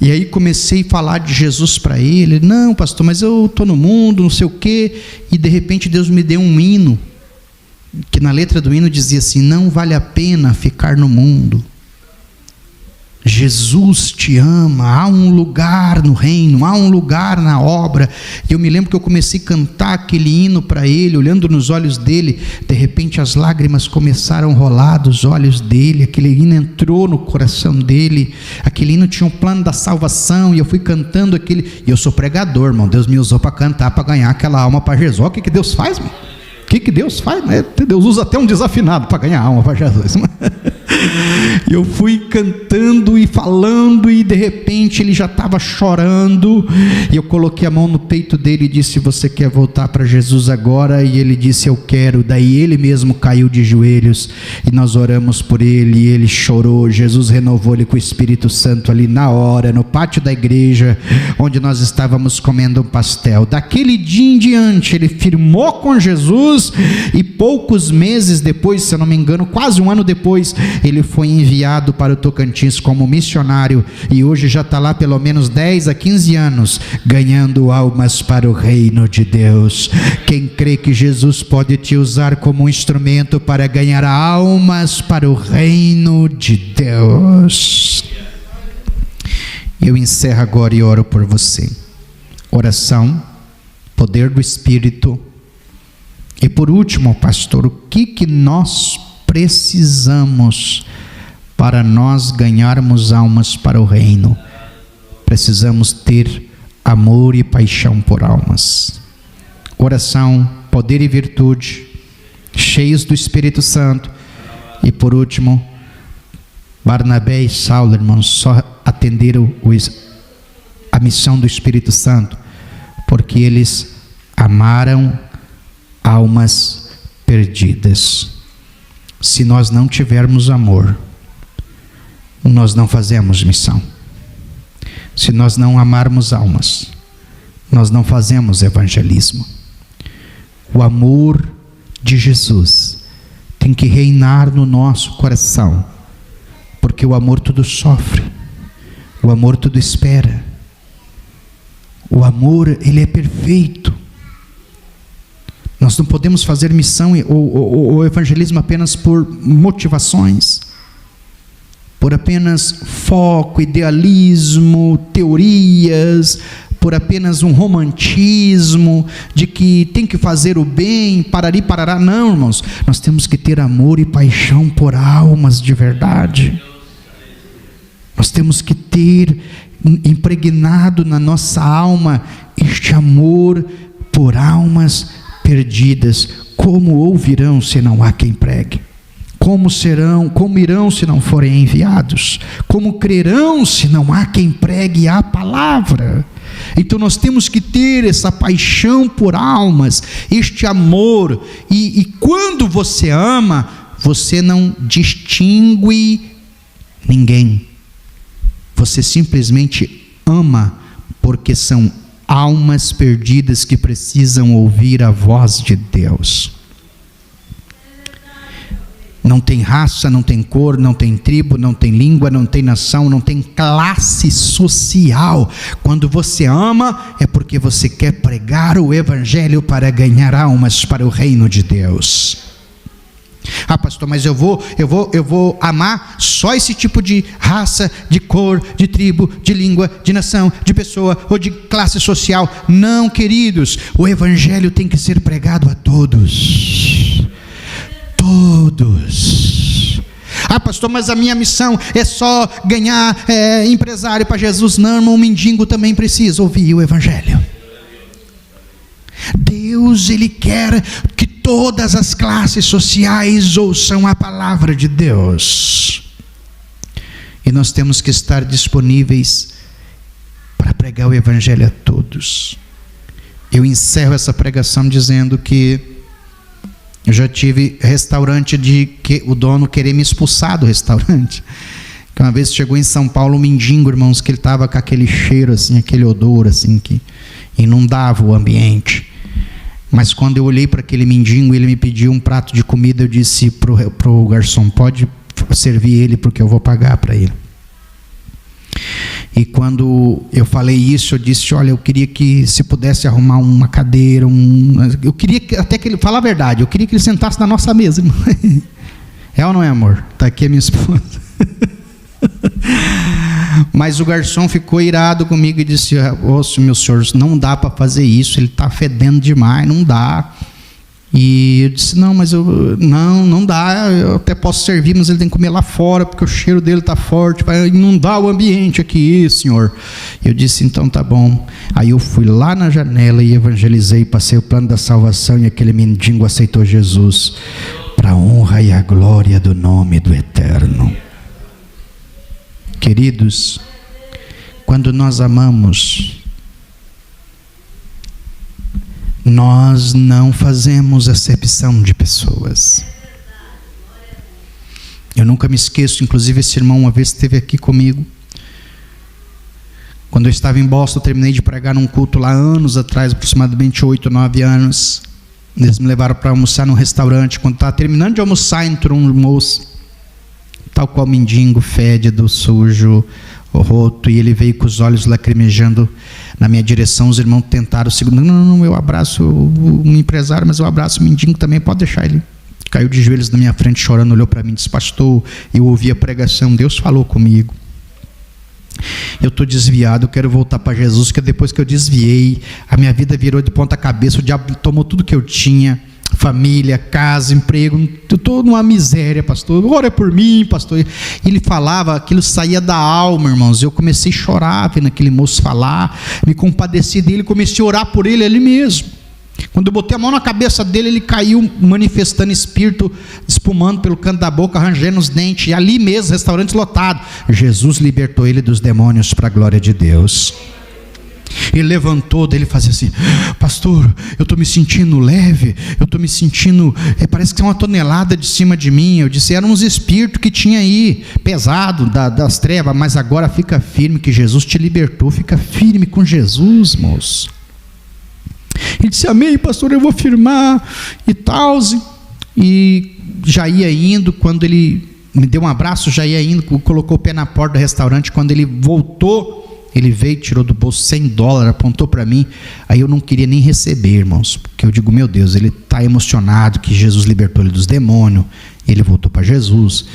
E aí comecei a falar de Jesus para ele. Não, pastor, mas eu estou no mundo, não sei o quê. E de repente Deus me deu um hino, que na letra do hino dizia assim: não vale a pena ficar no mundo. Jesus te ama, há um lugar no reino, há um lugar na obra. Eu me lembro que eu comecei a cantar aquele hino para ele, olhando nos olhos dele, de repente as lágrimas começaram a rolar dos olhos dele, aquele hino entrou no coração dele, aquele hino tinha um plano da salvação, e eu fui cantando aquele, e eu sou pregador, irmão, Deus me usou para cantar, para ganhar aquela alma para Jesus. Olha o que Deus faz, irmão. O que Deus faz? Deus usa até um desafinado para ganhar alma para Jesus. Eu fui cantando e falando, e de repente ele já estava chorando, e eu coloquei a mão no peito dele e disse: você quer voltar para Jesus agora? E ele disse: eu quero. Daí ele mesmo caiu de joelhos, e nós oramos por ele, e ele chorou. Jesus renovou ele com o Espírito Santo ali na hora, no pátio da igreja, onde nós estávamos comendo um pastel. Daquele dia em diante ele firmou com Jesus, e poucos meses depois, se eu não me engano, quase um ano depois, ele foi enviado para o Tocantins como missionário, e hoje já está lá pelo menos 10 a 15 anos, ganhando almas para o reino de Deus. Quem crê que Jesus pode te usar como um instrumento para ganhar almas para o reino de Deus? Eu encerro agora e oro por você. Oração, poder do Espírito. E por último, pastor, o que nós precisamos para nós ganharmos almas para o reino? Precisamos ter amor e paixão por almas. Oração, poder e virtude, cheios do Espírito Santo. E por último, Barnabé e Saulo, irmãos, só atenderam a missão do Espírito Santo porque eles amaram almas perdidas. Se nós não tivermos amor, nós não fazemos missão. Se nós não amarmos almas, nós não fazemos evangelismo. O amor de Jesus tem que reinar no nosso coração, porque o amor tudo sofre, o amor tudo espera, o amor, ele é perfeito. Nós não podemos fazer missão ou evangelismo apenas por motivações, por apenas foco, idealismo, teorias, por apenas um romantismo de que tem que fazer o bem, parari, parará. Não, irmãos, nós temos que ter amor e paixão por almas de verdade. Nós temos que ter impregnado na nossa alma este amor por almas perdidas. Como ouvirão se não há quem pregue? Como irão se não forem enviados? Como crerão se não há quem pregue a palavra? Então nós temos que ter essa paixão por almas, este amor, e quando você ama, você não distingue ninguém, você simplesmente ama, porque são almas perdidas que precisam ouvir a voz de Deus. Não tem raça, não tem cor, não tem tribo, não tem língua, não tem nação, não tem classe social. Quando você ama, é porque você quer pregar o evangelho para ganhar almas para o reino de Deus. Ah, pastor, mas eu vou amar só esse tipo de raça, de cor, de tribo, de língua, de nação, de pessoa ou de classe social. Não, queridos, o evangelho tem que ser pregado a todos. Todos. Ah, pastor, mas a minha missão é só ganhar empresário para Jesus. Não, irmão, o mendigo também precisa ouvir o evangelho. Deus, ele quer que todas as classes sociais ouçam a palavra de Deus, e nós temos que estar disponíveis para pregar o evangelho a todos. Eu encerro essa pregação dizendo que eu já tive restaurante de que o dono querer me expulsar do restaurante. Que uma vez chegou em São Paulo um mendigo, irmãos, que ele estava com aquele cheiro assim, aquele odor assim, que inundava o ambiente. Mas quando eu olhei para aquele mendigo, ele me pediu um prato de comida, eu disse pro garçom: pode servir ele, porque eu vou pagar para ele. E quando eu falei isso, eu disse: olha, eu queria que se pudesse arrumar uma cadeira, eu queria até que ele, falar a verdade, eu queria que ele sentasse na nossa mesa. É ou não é, amor? Está aqui a minha esposa. Mas o garçom ficou irado comigo e disse: "Ô, meu senhor, não dá para fazer isso, ele está fedendo demais, não dá." E eu disse: "Não, mas não dá, eu até posso servir, mas ele tem que comer lá fora, porque o cheiro dele está forte, vai inundar o ambiente aqui, senhor." Eu disse: "Então tá bom." Aí eu fui lá na janela e evangelizei, passei o plano da salvação, e aquele mendigo aceitou Jesus, para a honra e a glória do nome do Eterno. Queridos, quando nós amamos, nós não fazemos acepção de pessoas. Eu nunca me esqueço, inclusive esse irmão uma vez esteve aqui comigo. Quando eu estava em Boston, eu terminei de pregar num culto lá anos atrás, aproximadamente 8, 9 anos. Eles me levaram para almoçar num restaurante. Quando estava terminando de almoçar, entrou um moço, tal qual mendigo, fédido, sujo, roto, e ele veio com os olhos lacrimejando na minha direção. Os irmãos tentaram segurar: não, eu abraço um empresário, mas eu abraço o mendigo também, pode deixar ele. Caiu de joelhos na minha frente chorando, olhou para mim e disse: "Pastor, eu ouvi a pregação, Deus falou comigo. Eu estou desviado, eu quero voltar para Jesus, porque depois que eu desviei, a minha vida virou de ponta cabeça, o diabo tomou tudo que eu tinha, família, casa, emprego, eu estou numa miséria, pastor, ora por mim, pastor." Ele falava, aquilo saía da alma, irmãos. Eu comecei a chorar vendo aquele moço falar, me compadeci dele, comecei a orar por ele ali mesmo. Quando eu botei a mão na cabeça dele, ele caiu manifestando espírito, espumando pelo canto da boca, arranjando os dentes, e ali mesmo, restaurante lotado. Jesus libertou ele dos demônios para a glória de Deus. Ele levantou, daí ele fazia assim: "Pastor, eu estou me sentindo leve, eu estou me sentindo, parece que tem uma tonelada de cima de mim." Eu disse: "Eram uns espíritos que tinha aí, pesado, das trevas, mas agora fica firme, que Jesus te libertou, fica firme com Jesus, moço." Ele disse: "Amém, pastor, eu vou firmar e tal." E já ia indo, quando ele me deu um abraço, já ia indo, colocou o pé na porta do restaurante. Quando ele voltou, ele veio, tirou do bolso $100, apontou para mim. Aí eu não queria nem receber, irmãos, porque eu digo: meu Deus, ele está emocionado que Jesus libertou ele dos demônios, ele voltou para Jesus,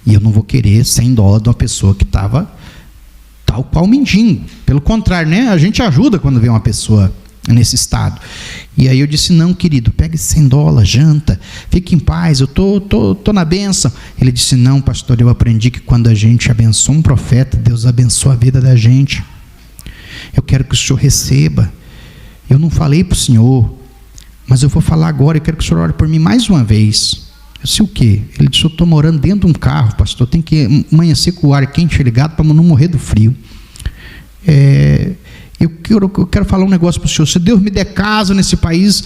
e eu não vou querer $100 de uma pessoa que estava tal qual mendigo. Pelo contrário, né? A gente ajuda quando vê uma pessoa nesse estado. E aí eu disse: "Não, querido, pega esse $100, janta, fique em paz, eu tô na bênção." Ele disse: "Não, pastor, eu aprendi que quando a gente abençoa um profeta, Deus abençoa a vida da gente. Eu quero que o senhor receba. Eu não falei para o senhor, mas eu vou falar agora, eu quero que o senhor ore por mim mais uma vez." Eu disse: "O quê?" Ele disse: "Eu estou morando dentro de um carro, pastor, tem que amanhecer com o ar quente ligado para não morrer do frio. Eu quero falar um negócio para o senhor. Se Deus me der casa nesse país,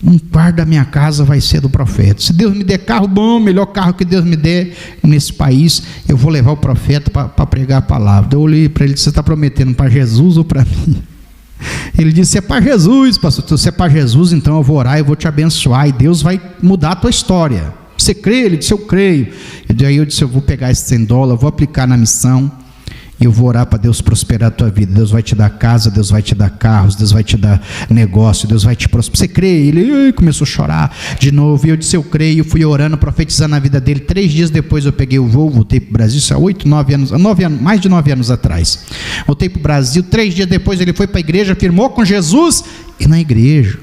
um quarto da minha casa vai ser do profeta. Se Deus me der carro bom, melhor carro que Deus me der nesse país, eu vou levar o profeta para pregar a palavra." Eu olhei para ele e disse: "Você está prometendo para Jesus ou para mim?" Ele disse: "É para Jesus, pastor. Se é para Jesus, então eu vou orar, eu vou te abençoar, e Deus vai mudar a tua história. Você crê?" Ele disse: "Eu creio." E daí eu disse: "Eu vou pegar esse $100, vou aplicar na missão, e eu vou orar para Deus prosperar a tua vida. Deus vai te dar casa, Deus vai te dar carros, Deus vai te dar negócio, Deus vai te prosperar. Você crê?" Ele começou a chorar de novo. E eu disse: "Eu creio." Fui orando, profetizando a vida dele. 3 dias depois eu peguei o voo, voltei para o Brasil. Isso há 8, 9 anos, mais de 9 anos atrás. Voltei para o Brasil. 3 dias depois ele foi para a igreja, firmou com Jesus, e na igreja.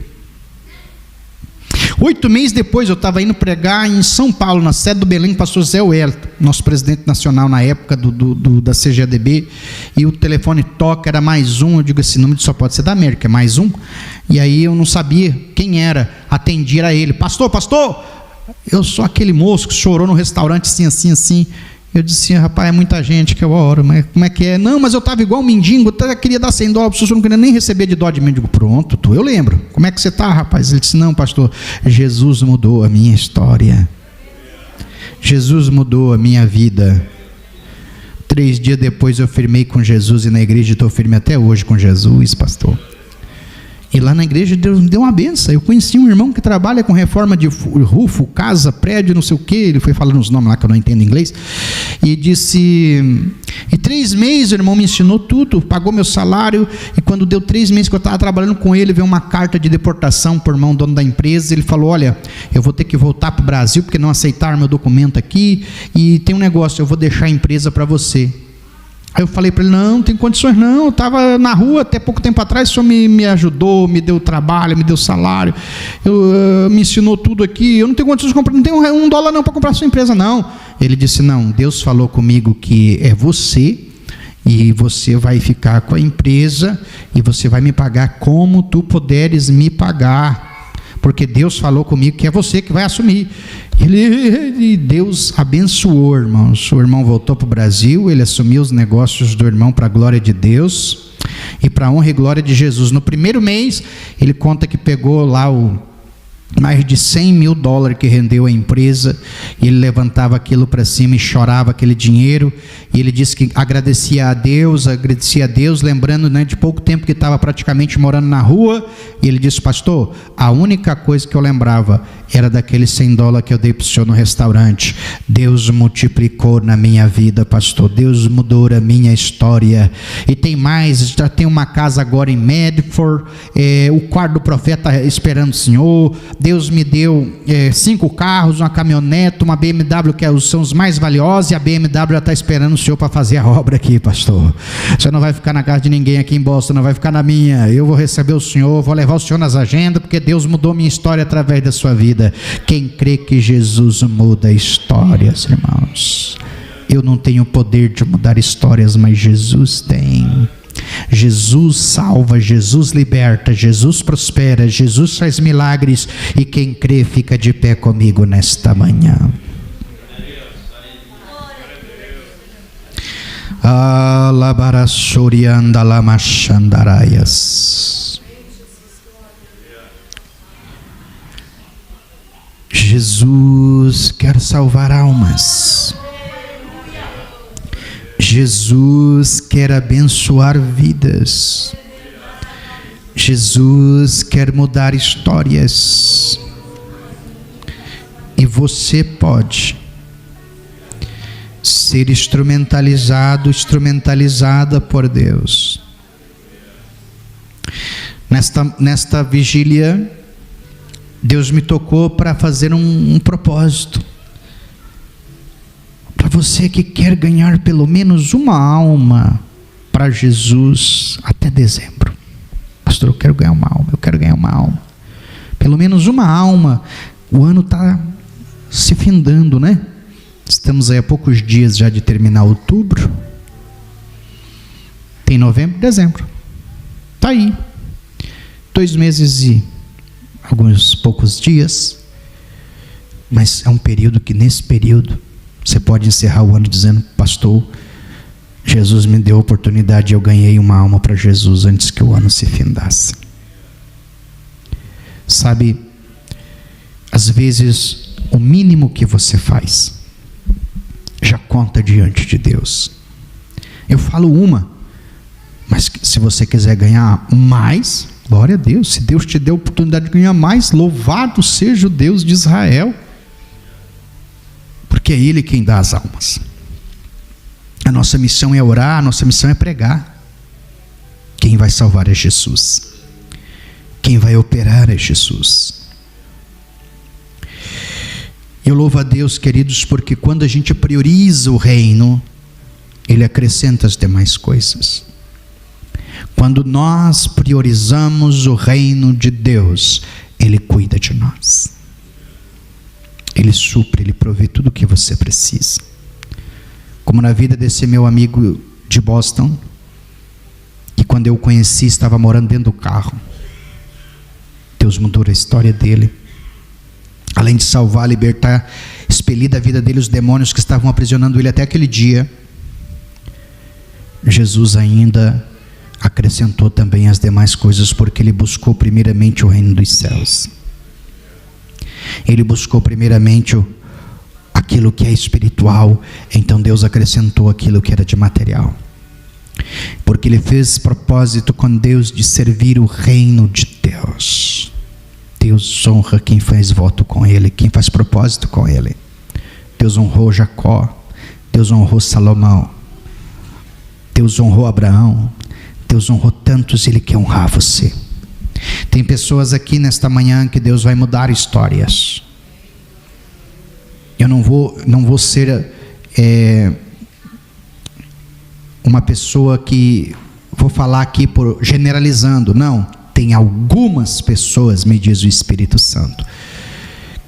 8 meses depois eu estava indo pregar em São Paulo, na sede do Belém, pastor Zé Wellington, nosso presidente nacional na época da CGADB, e o telefone toca, era mais um. Eu digo: esse número só pode ser da América, é mais um. E aí eu não sabia quem era, atendi a ele: "Pastor, eu sou aquele moço que chorou no restaurante assim." Eu disse: "Rapaz, é muita gente que eu oro, mas como é que é?" "Não, mas eu estava igual um mendigo, eu queria dar $100 para o senhor, não queria nem receber de dó de mim." Eu digo: "Pronto, eu lembro. Como é que você está, rapaz?" Ele disse: "Não, pastor, Jesus mudou a minha história. Jesus mudou a minha vida." 3 dias depois eu firmei com Jesus, e na igreja estou firme até hoje com Jesus, pastor. E lá na igreja Deus me deu uma benção. Eu conheci um irmão que trabalha com reforma de rufo, casa, prédio, não sei o que. Ele foi falando os nomes lá que eu não entendo inglês. E disse: "Em 3 meses o irmão me ensinou tudo, pagou meu salário." E quando deu 3 meses que eu estava trabalhando com ele, veio uma carta de deportação por mão do dono da empresa. Ele falou: "Olha, eu vou ter que voltar para o Brasil, porque não aceitaram meu documento aqui. E tem um negócio, eu vou deixar a empresa para você." Aí eu falei para ele, não tem condições não, eu estava na rua até pouco tempo atrás, o senhor me ajudou, me deu trabalho, me deu salário, me ensinou tudo aqui, eu não tenho condições de comprar, não tenho $1 não para comprar a sua empresa não. Ele disse, não, Deus falou comigo que é você, e você vai ficar com a empresa, e você vai me pagar como tu puderes me pagar, porque Deus falou comigo que é você que vai assumir. E Deus abençoou, irmãos. O irmão voltou para o Brasil, ele assumiu os negócios do irmão para a glória de Deus e para a honra e glória de Jesus. No primeiro mês, ele conta que pegou lá mais de $100 mil que rendeu a empresa, e ele levantava aquilo para cima e chorava aquele dinheiro, e ele disse que agradecia a Deus, lembrando, né, de pouco tempo que estava praticamente morando na rua, e ele disse, pastor, a única coisa que eu lembrava era daquele $100 que eu dei para o senhor no restaurante. Deus multiplicou na minha vida, pastor, Deus mudou a minha história, e tem mais, já tem uma casa agora em Medford, o quarto do profeta esperando o senhor. Deus me deu 5 carros, uma caminhonete, uma BMW, que são os mais valiosos, e a BMW já está esperando o senhor para fazer a obra aqui, pastor. O senhor não vai ficar na casa de ninguém aqui em Boston, não vai ficar na minha. Eu vou receber o senhor, vou levar o senhor nas agendas, porque Deus mudou minha história através da sua vida. Quem crê que Jesus muda histórias, irmãos? Eu não tenho poder de mudar histórias, mas Jesus tem. Jesus salva, Jesus liberta, Jesus prospera, Jesus faz milagres, e quem crê fica de pé comigo nesta manhã. Jesus quer salvar almas. Jesus quer abençoar vidas. Jesus quer mudar histórias. E você pode ser instrumentalizada por Deus. Nesta vigília, Deus me tocou para fazer um propósito. Para você que quer ganhar pelo menos uma alma para Jesus até dezembro. Pastor, eu quero ganhar uma alma. Pelo menos uma alma. O ano está se findando, né? Estamos aí a poucos dias já de terminar outubro. Tem novembro e dezembro. Está aí. 2 meses e alguns poucos dias. Mas é um período que, nesse período, você pode encerrar o ano dizendo, pastor, Jesus me deu a oportunidade e eu ganhei uma alma para Jesus antes que o ano se findasse. Sabe, às vezes o mínimo que você faz já conta diante de Deus. Eu falo uma, mas se você quiser ganhar mais, glória a Deus. Se Deus te deu a oportunidade de ganhar mais, louvado seja o Deus de Israel. Porque é Ele quem dá as almas. A nossa missão é orar, a nossa missão é pregar. Quem vai salvar é Jesus. Quem vai operar é Jesus. Eu louvo a Deus, queridos, porque quando a gente prioriza o reino, Ele acrescenta as demais coisas. Quando nós priorizamos o reino de Deus, Ele cuida de nós. Ele supre, Ele provê tudo o que você precisa. Como na vida desse meu amigo de Boston, que quando eu o conheci estava morando dentro do carro. Deus mudou a história dele. Além de salvar, libertar, expelir da vida dele os demônios que estavam aprisionando ele até aquele dia, Jesus ainda acrescentou também as demais coisas, porque Ele buscou primeiramente o reino dos céus. Ele buscou primeiramente aquilo que é espiritual, então Deus acrescentou aquilo que era de material. Porque Ele fez propósito com Deus de servir o reino de Deus. Deus honra quem faz voto com Ele, quem faz propósito com Ele. Deus honrou Jacó, Deus honrou Salomão, Deus honrou Abraão, Deus honrou tantos, Ele quer honrar você. Tem pessoas aqui nesta manhã que Deus vai mudar histórias. Eu não vou ser uma pessoa que, vou falar aqui generalizando, não, tem algumas pessoas, me diz o Espírito Santo,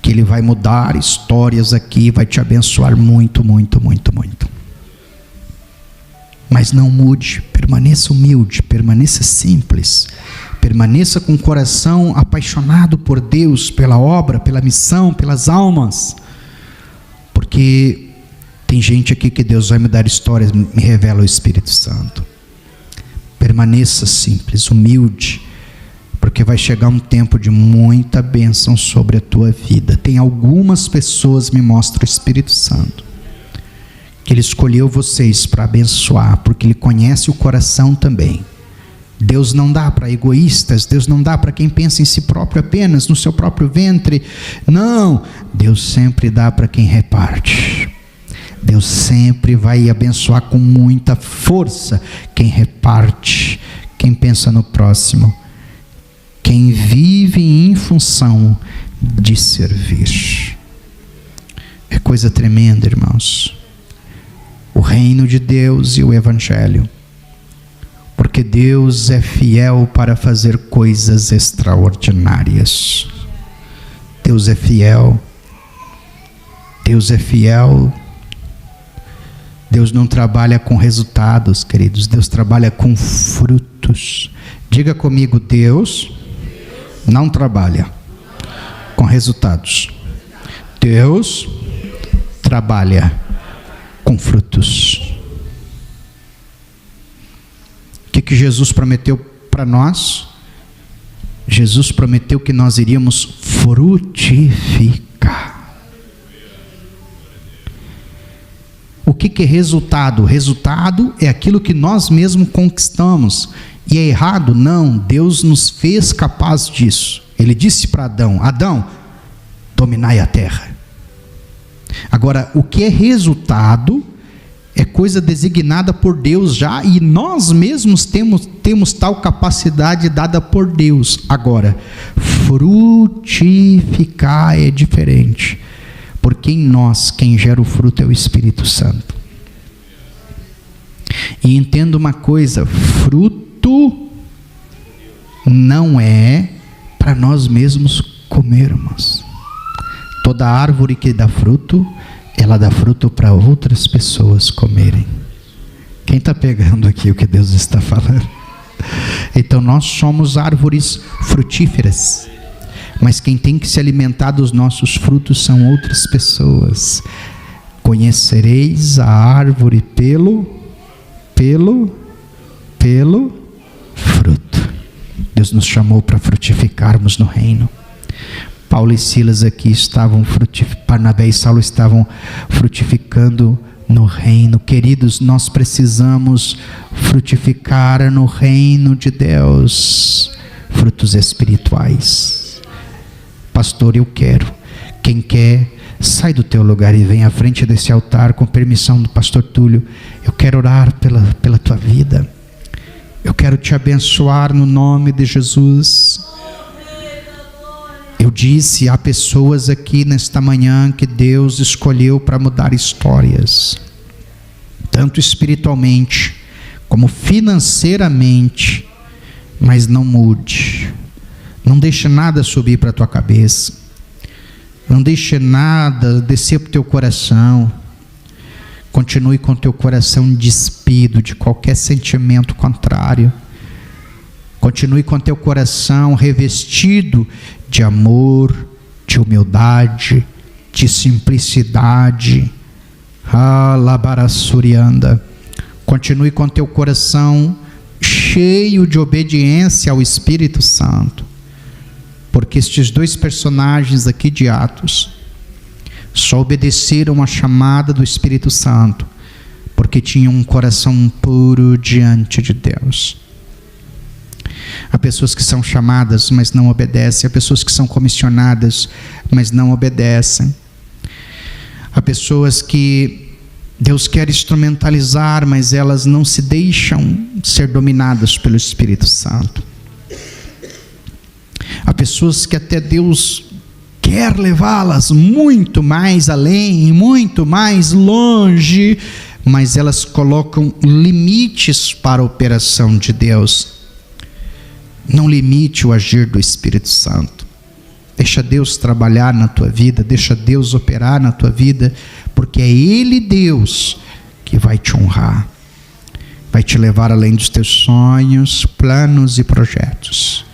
que Ele vai mudar histórias aqui, vai te abençoar muito, muito, muito, muito. Mas não mude, permaneça humilde, permaneça simples, permaneça com o coração apaixonado por Deus, pela obra, pela missão, pelas almas, porque tem gente aqui que Deus vai me dar histórias, me revela o Espírito Santo. Permaneça simples, humilde, porque vai chegar um tempo de muita bênção sobre a tua vida. Tem algumas pessoas, me mostra o Espírito Santo, que Ele escolheu vocês para abençoar, porque Ele conhece o coração também. Deus não dá para egoístas, Deus não dá para quem pensa em si próprio apenas, no seu próprio ventre. Não, Deus sempre dá para quem reparte. Deus sempre vai abençoar com muita força quem reparte, quem pensa no próximo, quem vive em função de servir. É coisa tremenda, irmãos, o reino de Deus e o Evangelho, porque Deus é fiel para fazer coisas extraordinárias. Deus é fiel, Deus é fiel. Deus não trabalha com resultados, queridos, Deus trabalha com frutos. Diga comigo, Deus não trabalha com resultados. Deus trabalha com frutos. O que Jesus prometeu para nós? Jesus prometeu que nós iríamos frutificar. O que é resultado? Resultado é aquilo que nós mesmos conquistamos. E é errado? Não, Deus nos fez capaz disso. Ele disse para Adão: Adão, dominai a terra. Agora, o que é resultado é coisa designada por Deus já, e nós mesmos temos tal capacidade dada por Deus. Agora, frutificar é diferente, porque em nós quem gera o fruto é o Espírito Santo. E entenda uma coisa: fruto não é para nós mesmos comermos. Toda árvore que dá fruto, ela dá fruto para outras pessoas comerem. Quem está pegando aqui o que Deus está falando? Então nós somos árvores frutíferas, mas quem tem que se alimentar dos nossos frutos são outras pessoas. Conhecereis a árvore pelo fruto. Deus nos chamou para frutificarmos no reino. Paulo e Silas aqui estavam Barnabé e Saulo estavam frutificando no reino. Queridos, nós precisamos frutificar no reino de Deus frutos espirituais. Pastor, eu quero. Quem quer, sai do teu lugar e vem à frente desse altar, com permissão do pastor Túlio. Eu quero orar pela tua vida. Eu quero te abençoar no nome de Jesus. Eu disse, há pessoas aqui nesta manhã que Deus escolheu para mudar histórias, tanto espiritualmente como financeiramente. Mas não mude, não deixe nada subir para a tua cabeça, não deixe nada descer para o teu coração. Continue com o teu coração despido de qualquer sentimento contrário. Continue com o teu coração revestido de amor, de humildade, de simplicidade. Labarassurianda. Continue com o teu coração cheio de obediência ao Espírito Santo. Porque estes dois personagens aqui de Atos só obedeceram a chamada do Espírito Santo porque tinham um coração puro diante de Deus. Há pessoas que são chamadas, mas não obedecem. Há pessoas que são comissionadas, mas não obedecem. Há pessoas que Deus quer instrumentalizar, mas elas não se deixam ser dominadas pelo Espírito Santo. Há pessoas que até Deus quer levá-las muito mais além, muito mais longe, mas elas colocam limites para a operação de Deus. Não limite o agir do Espírito Santo. Deixa Deus trabalhar na tua vida, deixa Deus operar na tua vida, porque é Ele, Deus, que vai te honrar, vai te levar além dos teus sonhos, planos e projetos.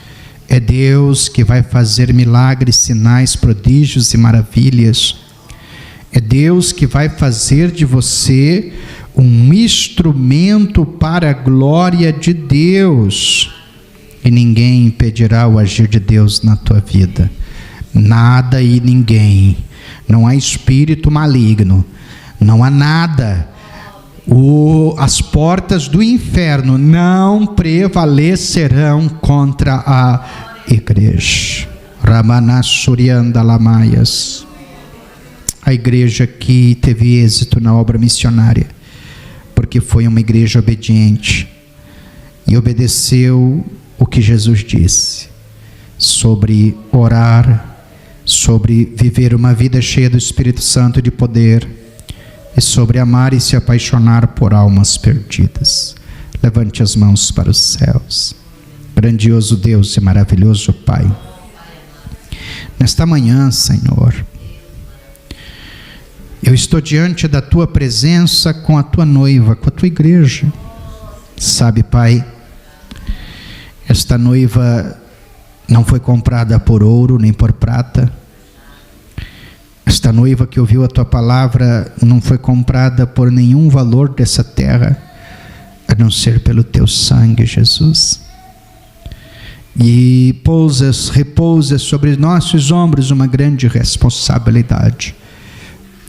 É Deus que vai fazer milagres, sinais, prodígios e maravilhas. É Deus que vai fazer de você um instrumento para a glória de Deus. E ninguém impedirá o agir de Deus na tua vida. Nada e ninguém. Não há espírito maligno. Não há nada. As portas do inferno não prevalecerão contra a igreja. Ramanasuriandalamaias. A igreja que teve êxito na obra missionária, porque foi uma igreja obediente e obedeceu o que Jesus disse sobre orar, sobre viver uma vida cheia do Espírito Santo e de poder, e sobre amar e se apaixonar por almas perdidas. Levante as mãos para os céus. Grandioso Deus e maravilhoso Pai, nesta manhã, Senhor, eu estou diante da Tua presença com a Tua noiva, com a Tua igreja. Sabe, Pai, esta noiva não foi comprada por ouro nem por prata. Esta noiva que ouviu a Tua palavra não foi comprada por nenhum valor dessa terra, a não ser pelo Teu sangue, Jesus. E repousa sobre nossos ombros uma grande responsabilidade,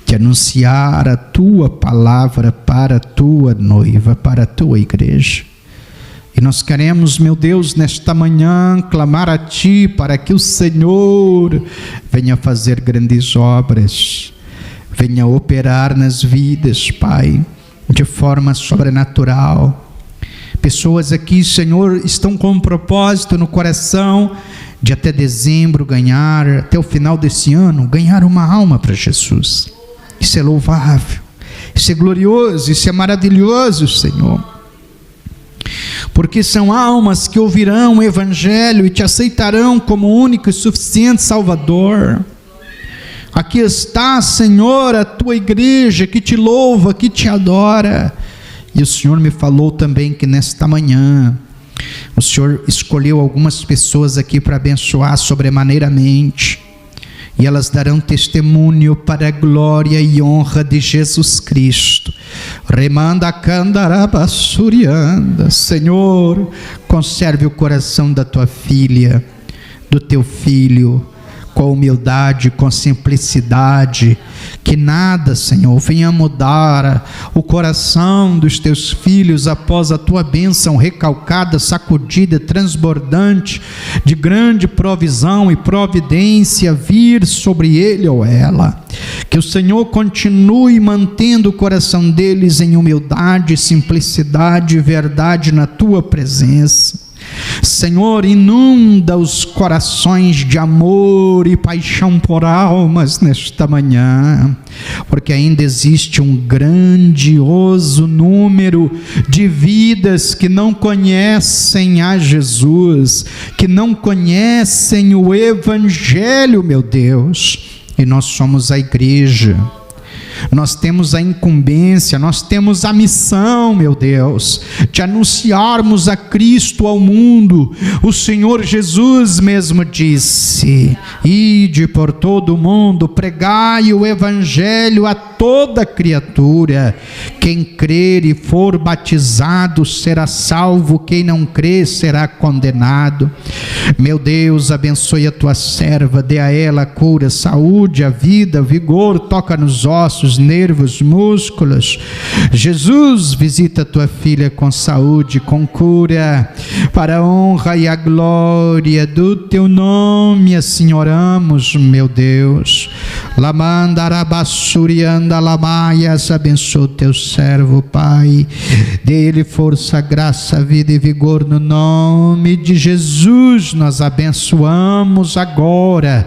de anunciar a Tua palavra para a Tua noiva, para a Tua igreja. E nós queremos, meu Deus, nesta manhã, clamar a Ti para que o Senhor venha fazer grandes obras, venha operar nas vidas, Pai, de forma sobrenatural. Pessoas aqui, Senhor, estão com um propósito no coração de até dezembro ganhar, até o final desse ano, ganhar uma alma para Jesus. Isso é louvável, isso é glorioso, isso é maravilhoso, Senhor. Porque são almas que ouvirão o Evangelho e Te aceitarão como único e suficiente Salvador. Aqui está, Senhor, a Tua igreja que Te louva, que Te adora. E o Senhor me falou também que nesta manhã o Senhor escolheu algumas pessoas aqui para abençoar sobremaneiramente. E elas darão testemunho para a glória e honra de Jesus Cristo. Remanda Candarabassurianda. Senhor, conserve o coração da Tua filha, do Teu filho, com humildade, com simplicidade, que nada, Senhor, venha mudar o coração dos Teus filhos após a Tua bênção recalcada, sacudida, transbordante, de grande provisão e providência vir sobre ele ou ela. Que o Senhor continue mantendo o coração deles em humildade, simplicidade e verdade na Tua presença. Senhor, inunda os corações de amor e paixão por almas nesta manhã, porque ainda existe um grandioso número de vidas que não conhecem a Jesus, que não conhecem o Evangelho, meu Deus, e nós somos a igreja. Nós temos a incumbência, nós temos a missão, meu Deus, de anunciarmos a Cristo ao mundo. O Senhor Jesus mesmo disse: ide por todo o mundo, pregai o Evangelho a toda criatura. Quem crer e for batizado será salvo, quem não crer será condenado. Meu Deus, abençoe a Tua serva, dê a ela a cura, saúde, a vida, vigor, toca nos ossos, nervos, músculos. Jesus, visita a Tua filha com saúde, com cura, para a honra e a glória do teu nome, assim oramos, meu Deus. Lamandarabassuriandalamaias, abençoa o teu servo, Pai. Dê-lhe força, graça, vida e vigor no nome de Jesus. Nós abençoamos agora.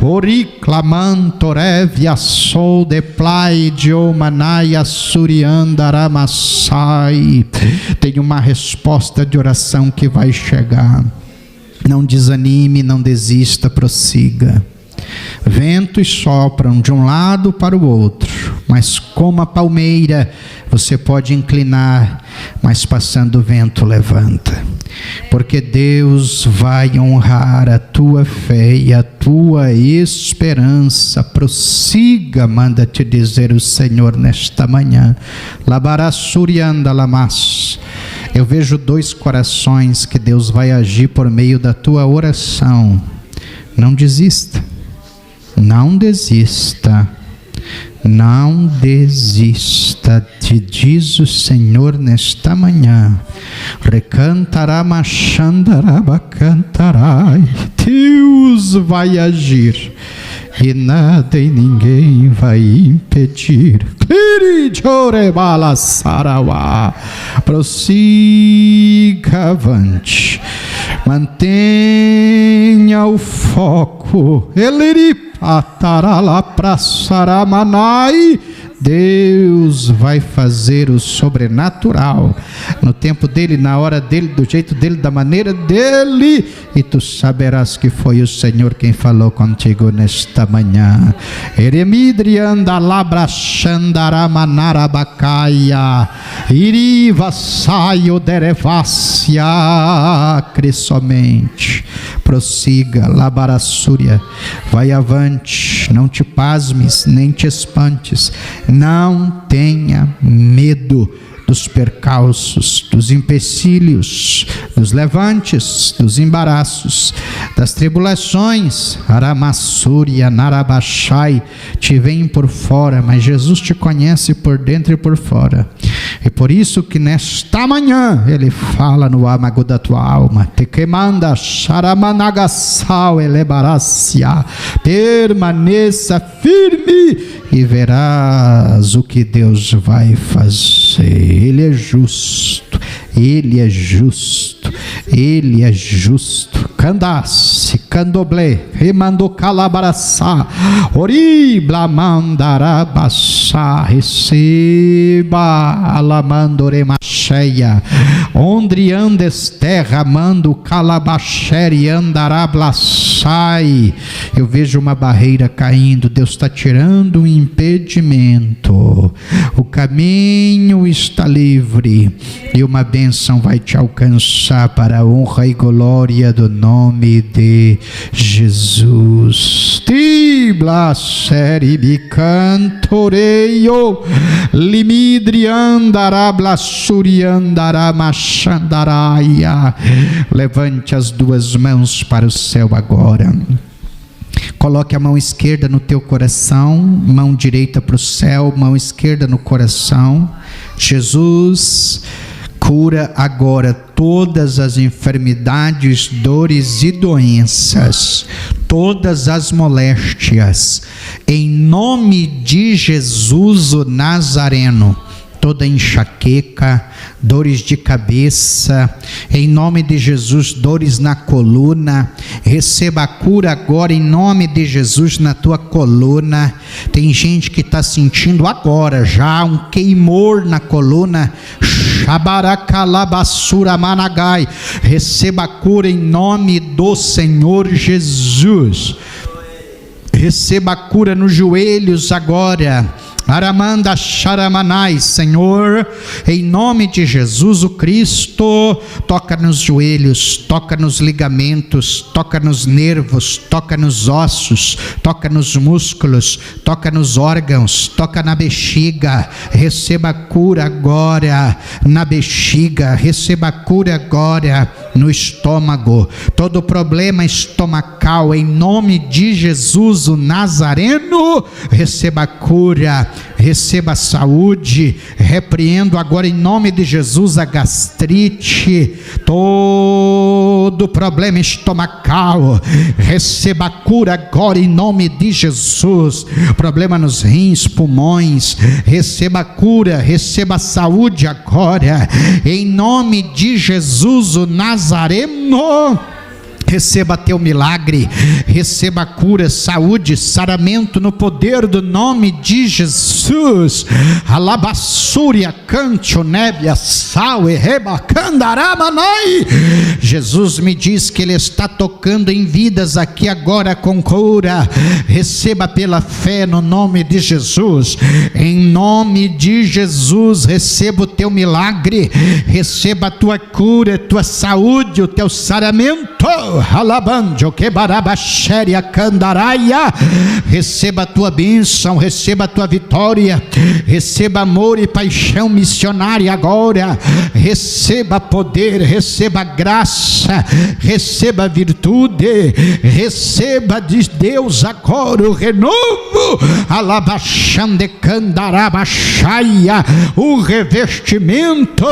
Oriclamantorevia sol de plai de omanaia suriandaramassai. Tem uma resposta de oração que vai chegar. Não desanime, não desista, prossiga. Ventos sopram de um lado para o outro, mas como a palmeira, você pode inclinar, mas passando o vento levanta. Porque Deus vai honrar a tua fé e a tua esperança. Prossiga, manda te dizer o Senhor nesta manhã. Labarassuriandalamas. Eu vejo 2 corações que Deus vai agir por meio da tua oração. Não desista. Não desista, não desista, te diz o Senhor nesta manhã. Recantará, machandarabacantarai. Deus vai agir e nada e ninguém vai impedir. Prossiga avante, mantenha o foco. Deus vai fazer o sobrenatural no tempo dele, na hora dele, do jeito dele, da maneira dele, e tu saberás que foi o Senhor quem falou contigo nesta manhã. Eremidrianda labrachandaramanarabacaia iriva saio derevácia. Crê somente, prossiga, labarassúria, vai avante, não te pasmes, nem te espantes, não tenha medo dos percalços, dos empecilhos, dos levantes, dos embaraços, das tribulações. Aramassúria, Narabachai, te vem por fora, mas Jesus te conhece por dentro e por fora. E por isso que nesta manhã Ele fala no âmago da tua alma. Te quemanda, Sharamanagassal, elebarácia. Permaneça firme e verás o que Deus vai fazer. Ele é justo, Ele é justo, Ele é justo. Candasse, candoble, remando calabaraçá, oribla mandarabaçá, receba, alamandoremacheia, onde andes terra, mando calabaxere, andarablaçai. Eu vejo uma barreira caindo, Deus está tirando um impedimento, o caminho está livre, e uma bênção vai te alcançar para a honra e glória do nome de Jesus. Tibla seribicantoreio limidri andarabla suriandaramachandaraia. Levante as 2 mãos para o céu agora. Coloque a mão esquerda no teu coração, mão direita para o céu, mão esquerda no coração. Jesus cura agora todas as enfermidades, dores e doenças, todas as moléstias, em nome de Jesus o Nazareno. Toda enxaqueca, dores de cabeça, em nome de Jesus, dores na coluna, receba a cura agora em nome de Jesus na tua coluna. Tem gente que está sentindo agora já um queimor na coluna. Shabaracalabassura managai, receba a cura em nome do Senhor Jesus. Receba a cura nos joelhos agora. Aramanda Sharamanai, Senhor, em nome de Jesus o Cristo, toca nos joelhos, toca nos ligamentos, toca nos nervos, toca nos ossos, toca nos músculos, toca nos órgãos, toca na bexiga. Receba a cura agora na bexiga, receba a cura agora no estômago, todo problema estomacal, em nome de Jesus o Nazareno, receba cura, receba saúde. Repreendo agora em nome de Jesus a gastrite, todo problema estomacal, receba cura agora em nome de Jesus. Problema nos rins, pulmões, receba cura, receba saúde agora em nome de Jesus o Nazareno. Receba teu milagre, receba cura, saúde, saramento no poder do nome de Jesus. Alabassúria, canto, nébia, sal e rebacandaramanai. Jesus me diz que Ele está tocando em vidas aqui agora com cura. Receba pela fé no nome de Jesus. Em nome de Jesus, receba o teu milagre, receba a tua cura, a tua saúde, o teu saramento. Alabanjo que barabaxéria candaraia. Receba a tua bênção, receba a tua vitória, receba amor e paixão missionária agora. Receba poder, receba graça, receba virtude, receba de Deus agora o renovo. Alabaxande candarabaxaia, o revestimento.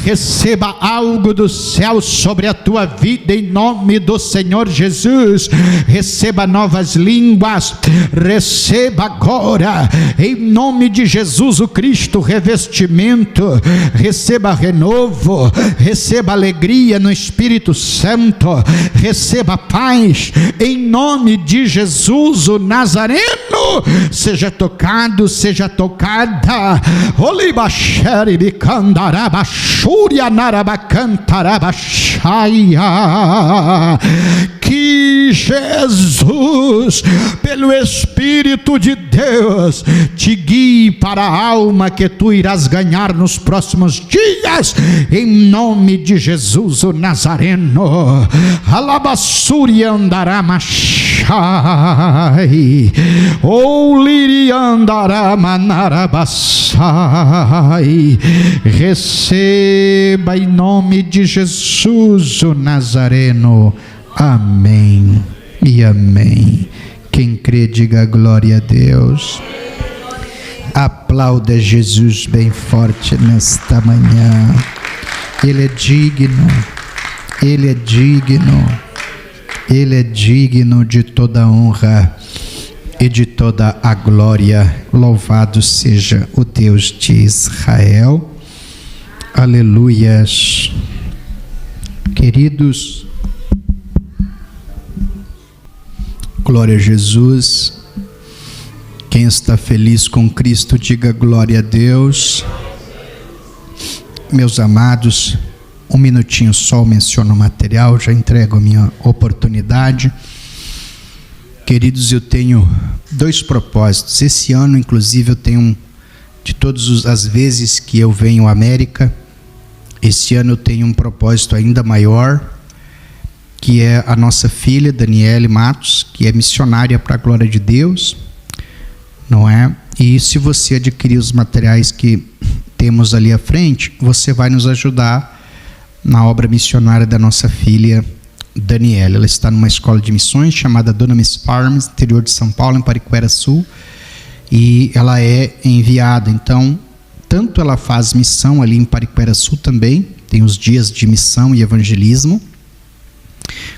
Receba algo do céu sobre a tua vida em nome do Senhor Jesus. Receba novas línguas, receba agora em nome de Jesus o Cristo revestimento, receba renovo, receba alegria no Espírito Santo, receba paz em nome de Jesus o Nazareno. Seja tocado, seja tocada. Olibaxeri bicandarabaxúria narabacantarabachaya. Que Jesus, pelo Espírito de Deus, te guie para a alma que tu irás ganhar nos próximos dias, em nome de Jesus o Nazareno. Alabassúria andaramachai, ou liriandaramanarabassai. Receba em nome de Jesus o Nazareno. Amém e amém. Quem crê, diga glória a Deus. Aplauda Jesus bem forte nesta manhã. Ele é digno, Ele é digno, Ele é digno de toda honra e de toda a glória. Louvado seja o Deus de Israel. Aleluias. Queridos, glória a Jesus. Quem está feliz com Cristo, diga glória a Deus. Meus amados, um minutinho só, menciono o material, já entrego a minha oportunidade. Queridos, eu tenho 2 propósitos. Esse ano, inclusive, eu tenho, de todas as vezes que eu venho à América, esse ano eu tenho um propósito ainda maior, que é a nossa filha Daniele Matos, que é missionária para a glória de Deus, não é? E se você adquirir os materiais que temos ali à frente, você vai nos ajudar na obra missionária da nossa filha Daniele. Ela está numa escola de missões chamada Dunamis Farms, interior de São Paulo, em Pariquera Sul, e ela é enviada. Então, tanto ela faz missão ali em Pariquera Sul também, tem os dias de missão e evangelismo,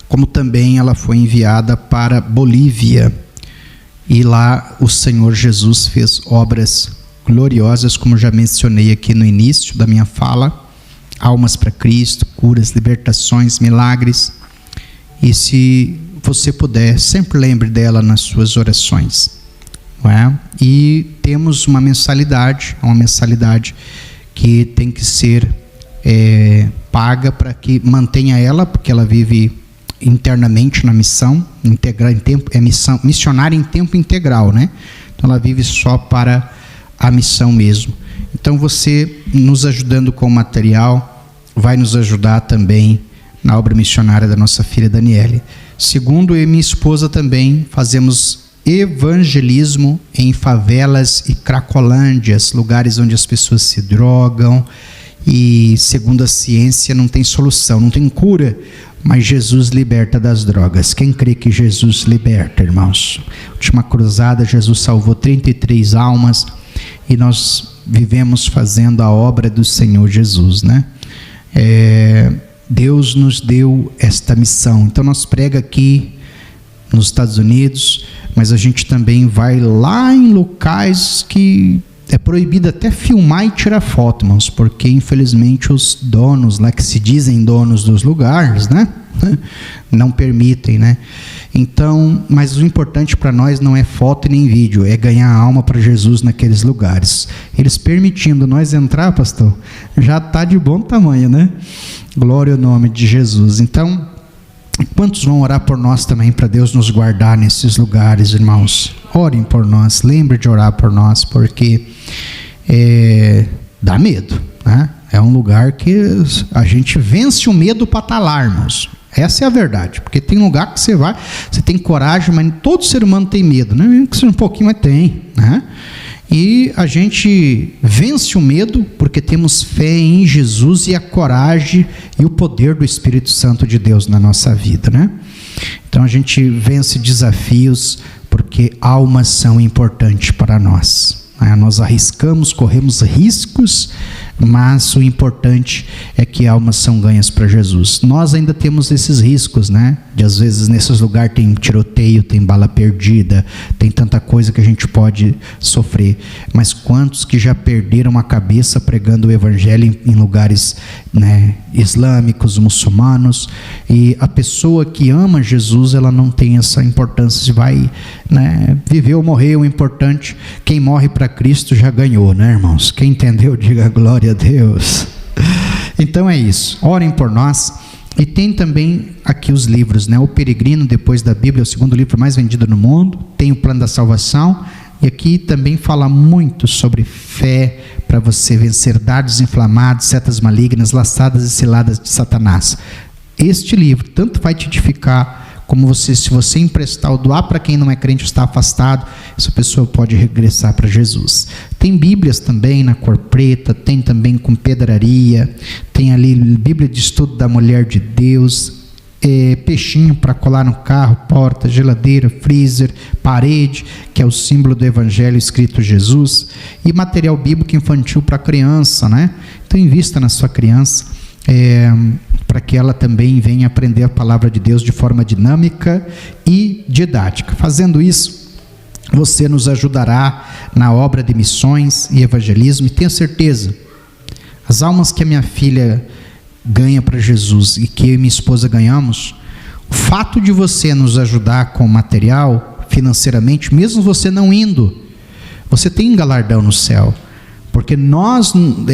como também ela foi enviada para Bolívia, e lá o Senhor Jesus fez obras gloriosas, como já mencionei aqui no início da minha fala: almas para Cristo, curas, libertações, milagres. E se você puder, sempre lembre dela nas suas orações, não é? E temos uma mensalidade que tem que ser paga para que mantenha ela, porque ela vive internamente na missão, missão missionária em tempo integral, né? Então ela vive só para a missão mesmo. Então você, nos ajudando com o material, vai nos ajudar também na obra missionária da nossa filha Daniele. Segundo, eu e minha esposa também fazemos evangelismo em favelas e cracolândias, lugares onde as pessoas se drogam e segundo a ciência não tem solução, não tem cura, mas Jesus liberta das drogas. Quem crê que Jesus liberta, irmãos? Última cruzada, Jesus salvou 33 almas e nós vivemos fazendo a obra do Senhor Jesus, né? Deus nos deu esta missão. Então nós pregamos aqui nos Estados Unidos, mas a gente também vai lá em locais que é proibido até filmar e tirar foto, irmãos, porque infelizmente os donos lá, que se dizem donos dos lugares, né, não permitem, né? Então, mas o importante para nós não é foto nem vídeo, é ganhar alma para Jesus naqueles lugares. Eles permitindo nós entrar, pastor, já está de bom tamanho, né? Glória ao nome de Jesus. Então, quantos vão orar por nós também, para Deus nos guardar nesses lugares, irmãos? Orem por nós, lembre de orar por nós, porque dá medo, né? É um lugar que a gente vence o medo para estar lá, irmãos. Essa é a verdade, porque tem lugar que você vai, você tem coragem, mas todo ser humano tem medo, né? Que seja um pouquinho, mas tem, né? E a gente vence o medo porque temos fé em Jesus e a coragem e o poder do Espírito Santo de Deus na nossa vida, né? Então a gente vence desafios porque almas são importantes para nós. Nós arriscamos, corremos riscos, mas o importante é que almas são ganhas para Jesus. Nós ainda temos esses riscos, né? De às vezes nesses lugares tem tiroteio, tem bala perdida, tem tanta coisa que a gente pode sofrer. Mas quantos que já perderam a cabeça pregando o evangelho em lugares, né, islâmicos, muçulmanos, e a pessoa que ama Jesus, ela não tem essa importância se vai, né, viver ou morrer. O importante, quem morre para Cristo já ganhou, né, irmãos? Quem entendeu, diga glória a Deus. Então é isso, orem por nós. E tem também aqui os livros, né? O Peregrino Depois da Bíblia, o segundo livro mais vendido no mundo. Tem o Plano da Salvação. E aqui também fala muito sobre fé para você vencer dardos inflamados, setas malignas, laçadas e ciladas de Satanás. Este livro tanto vai te edificar, como você, se você emprestar ou doar para quem não é crente ou está afastado, essa pessoa pode regressar para Jesus. Tem Bíblias também na cor preta, tem também com pedraria, tem ali Bíblia de Estudo da Mulher de Deus, peixinho para colar no carro, porta, geladeira, freezer, parede, que é o símbolo do Evangelho escrito Jesus, e material bíblico infantil para criança, né? Então invista na sua criança, para que ela também venha aprender a palavra de Deus de forma dinâmica e didática. Fazendo isso, você nos ajudará na obra de missões e evangelismo, e tenha certeza, as almas que a minha filha ganha para Jesus e que eu e minha esposa ganhamos, o fato de você nos ajudar com material, financeiramente, mesmo você não indo, você tem galardão no céu, porque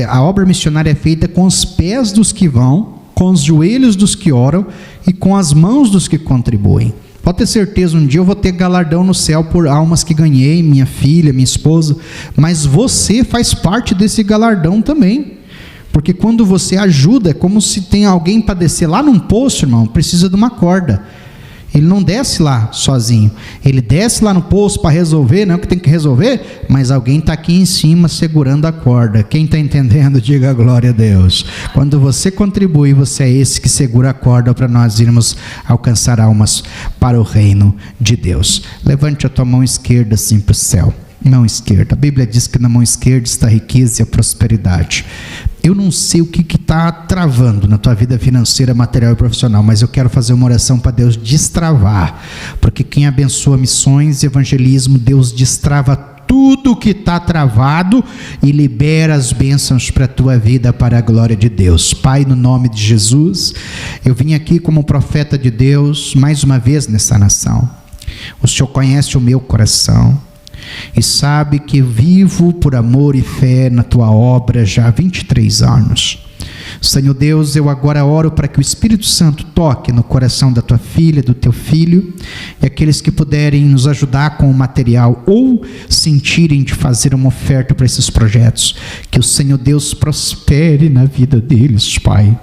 a obra missionária é feita com os pés dos que vão, com os joelhos dos que oram e com as mãos dos que contribuem. Pode ter certeza, um dia eu vou ter galardão no céu por almas que ganhei, minha filha, minha esposa, mas você faz parte desse galardão também. Porque quando você ajuda, é como se tem alguém para descer lá num poço, irmão, precisa de uma corda. Ele não desce lá sozinho, ele desce lá no poço para resolver, não é o que tem que resolver, mas alguém está aqui em cima segurando a corda. Quem está entendendo, diga glória a Deus. Quando você contribui, você é esse que segura a corda para nós irmos alcançar almas para o reino de Deus. Levante a tua mão esquerda assim para o céu. Mão esquerda, a Bíblia diz que na mão esquerda está a riqueza e a prosperidade. Eu não sei o que está travando na tua vida financeira, material e profissional, mas eu quero fazer uma oração para Deus destravar, porque quem abençoa missões e evangelismo, Deus destrava tudo que está travado e libera as bênçãos para a tua vida, para a glória de Deus. Pai, no nome de Jesus, eu vim aqui como profeta de Deus mais uma vez nessa nação. O Senhor conhece o meu coração e sabe que vivo por amor e fé na tua obra já há 23 anos. Senhor Deus, eu agora oro para que o Espírito Santo toque no coração da tua filha, do teu filho, e aqueles que puderem nos ajudar com o material ou sentirem de fazer uma oferta para esses projetos, que o Senhor Deus prospere na vida deles, Pai.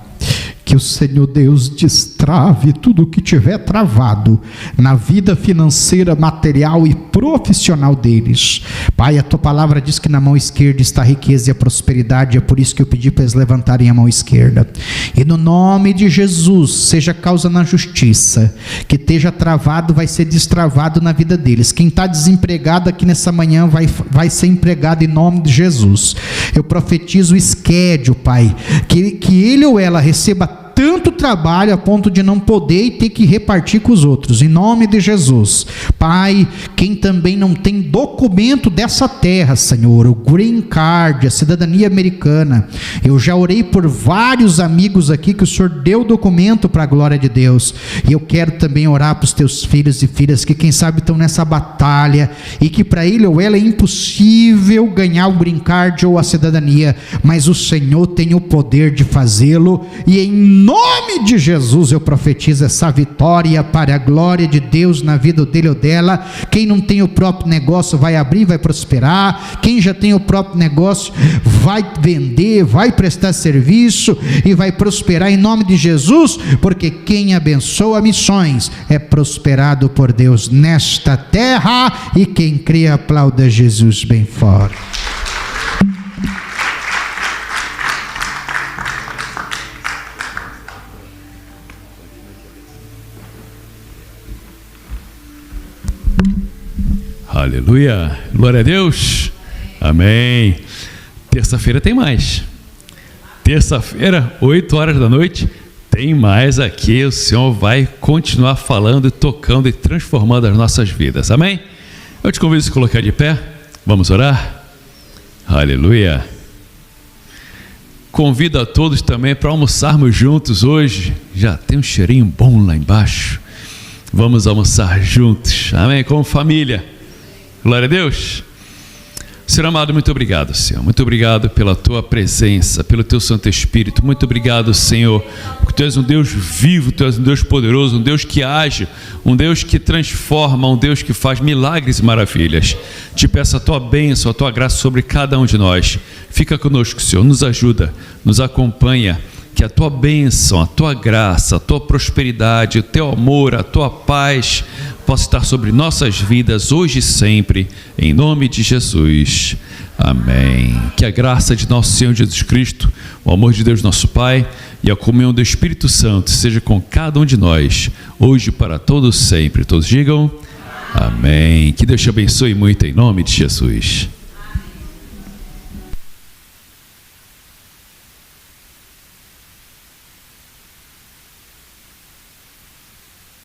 Que o Senhor Deus destrave tudo o que tiver travado na vida financeira, material e profissional deles. Pai, a tua palavra diz que na mão esquerda está a riqueza e a prosperidade, é por isso que eu pedi para eles levantarem a mão esquerda. E no nome de Jesus, seja causa na justiça, que esteja travado vai ser destravado na vida deles. Quem está desempregado aqui nessa manhã vai ser empregado em nome de Jesus. Eu profetizo o esquédio, Pai, que ele ou ela receba tanto trabalho a ponto de não poder e ter que repartir com os outros, em nome de Jesus. Pai, quem também não tem documento dessa terra, Senhor, o green card, a cidadania americana, eu já orei por vários amigos aqui que o Senhor deu documento para a glória de Deus, e eu quero também orar para os teus filhos e filhas que quem sabe estão nessa batalha, e que para ele ou ela é impossível ganhar o green card ou a cidadania, mas o Senhor tem o poder de fazê-lo, e em nome de Jesus eu profetizo essa vitória para a glória de Deus na vida dele ou dela. Quem não tem o próprio negócio vai abrir, vai prosperar. Quem já tem o próprio negócio vai vender, vai prestar serviço e vai prosperar em nome de Jesus, porque quem abençoa missões é prosperado por Deus nesta terra. E quem crê aplauda Jesus bem forte. Aleluia, glória a Deus, amém. Terça-feira tem mais. Terça-feira, 8 horas da noite, tem mais aqui. O Senhor vai continuar falando e tocando e transformando as nossas vidas, amém? Eu te convido a se colocar de pé, vamos orar? Aleluia. Convido a todos também para almoçarmos juntos hoje. Já tem um cheirinho bom lá embaixo. Vamos almoçar juntos, amém? Como família. Glória a Deus. Senhor amado, muito obrigado, Senhor. Muito obrigado pela tua presença, pelo teu Santo Espírito. Muito obrigado, Senhor, porque tu és um Deus vivo, tu és um Deus poderoso, um Deus que age, um Deus que transforma, um Deus que faz milagres e maravilhas. Te peço a tua bênção, a tua graça sobre cada um de nós. Fica conosco, Senhor, nos ajuda, nos acompanha. Que a tua bênção, a tua graça, a tua prosperidade, o teu amor, a tua paz possa estar sobre nossas vidas hoje e sempre, em nome de Jesus. Amém. Que a graça de nosso Senhor Jesus Cristo, o amor de Deus nosso Pai e a comunhão do Espírito Santo seja com cada um de nós, hoje para todos sempre. Todos digam amém. Que Deus te abençoe muito em nome de Jesus.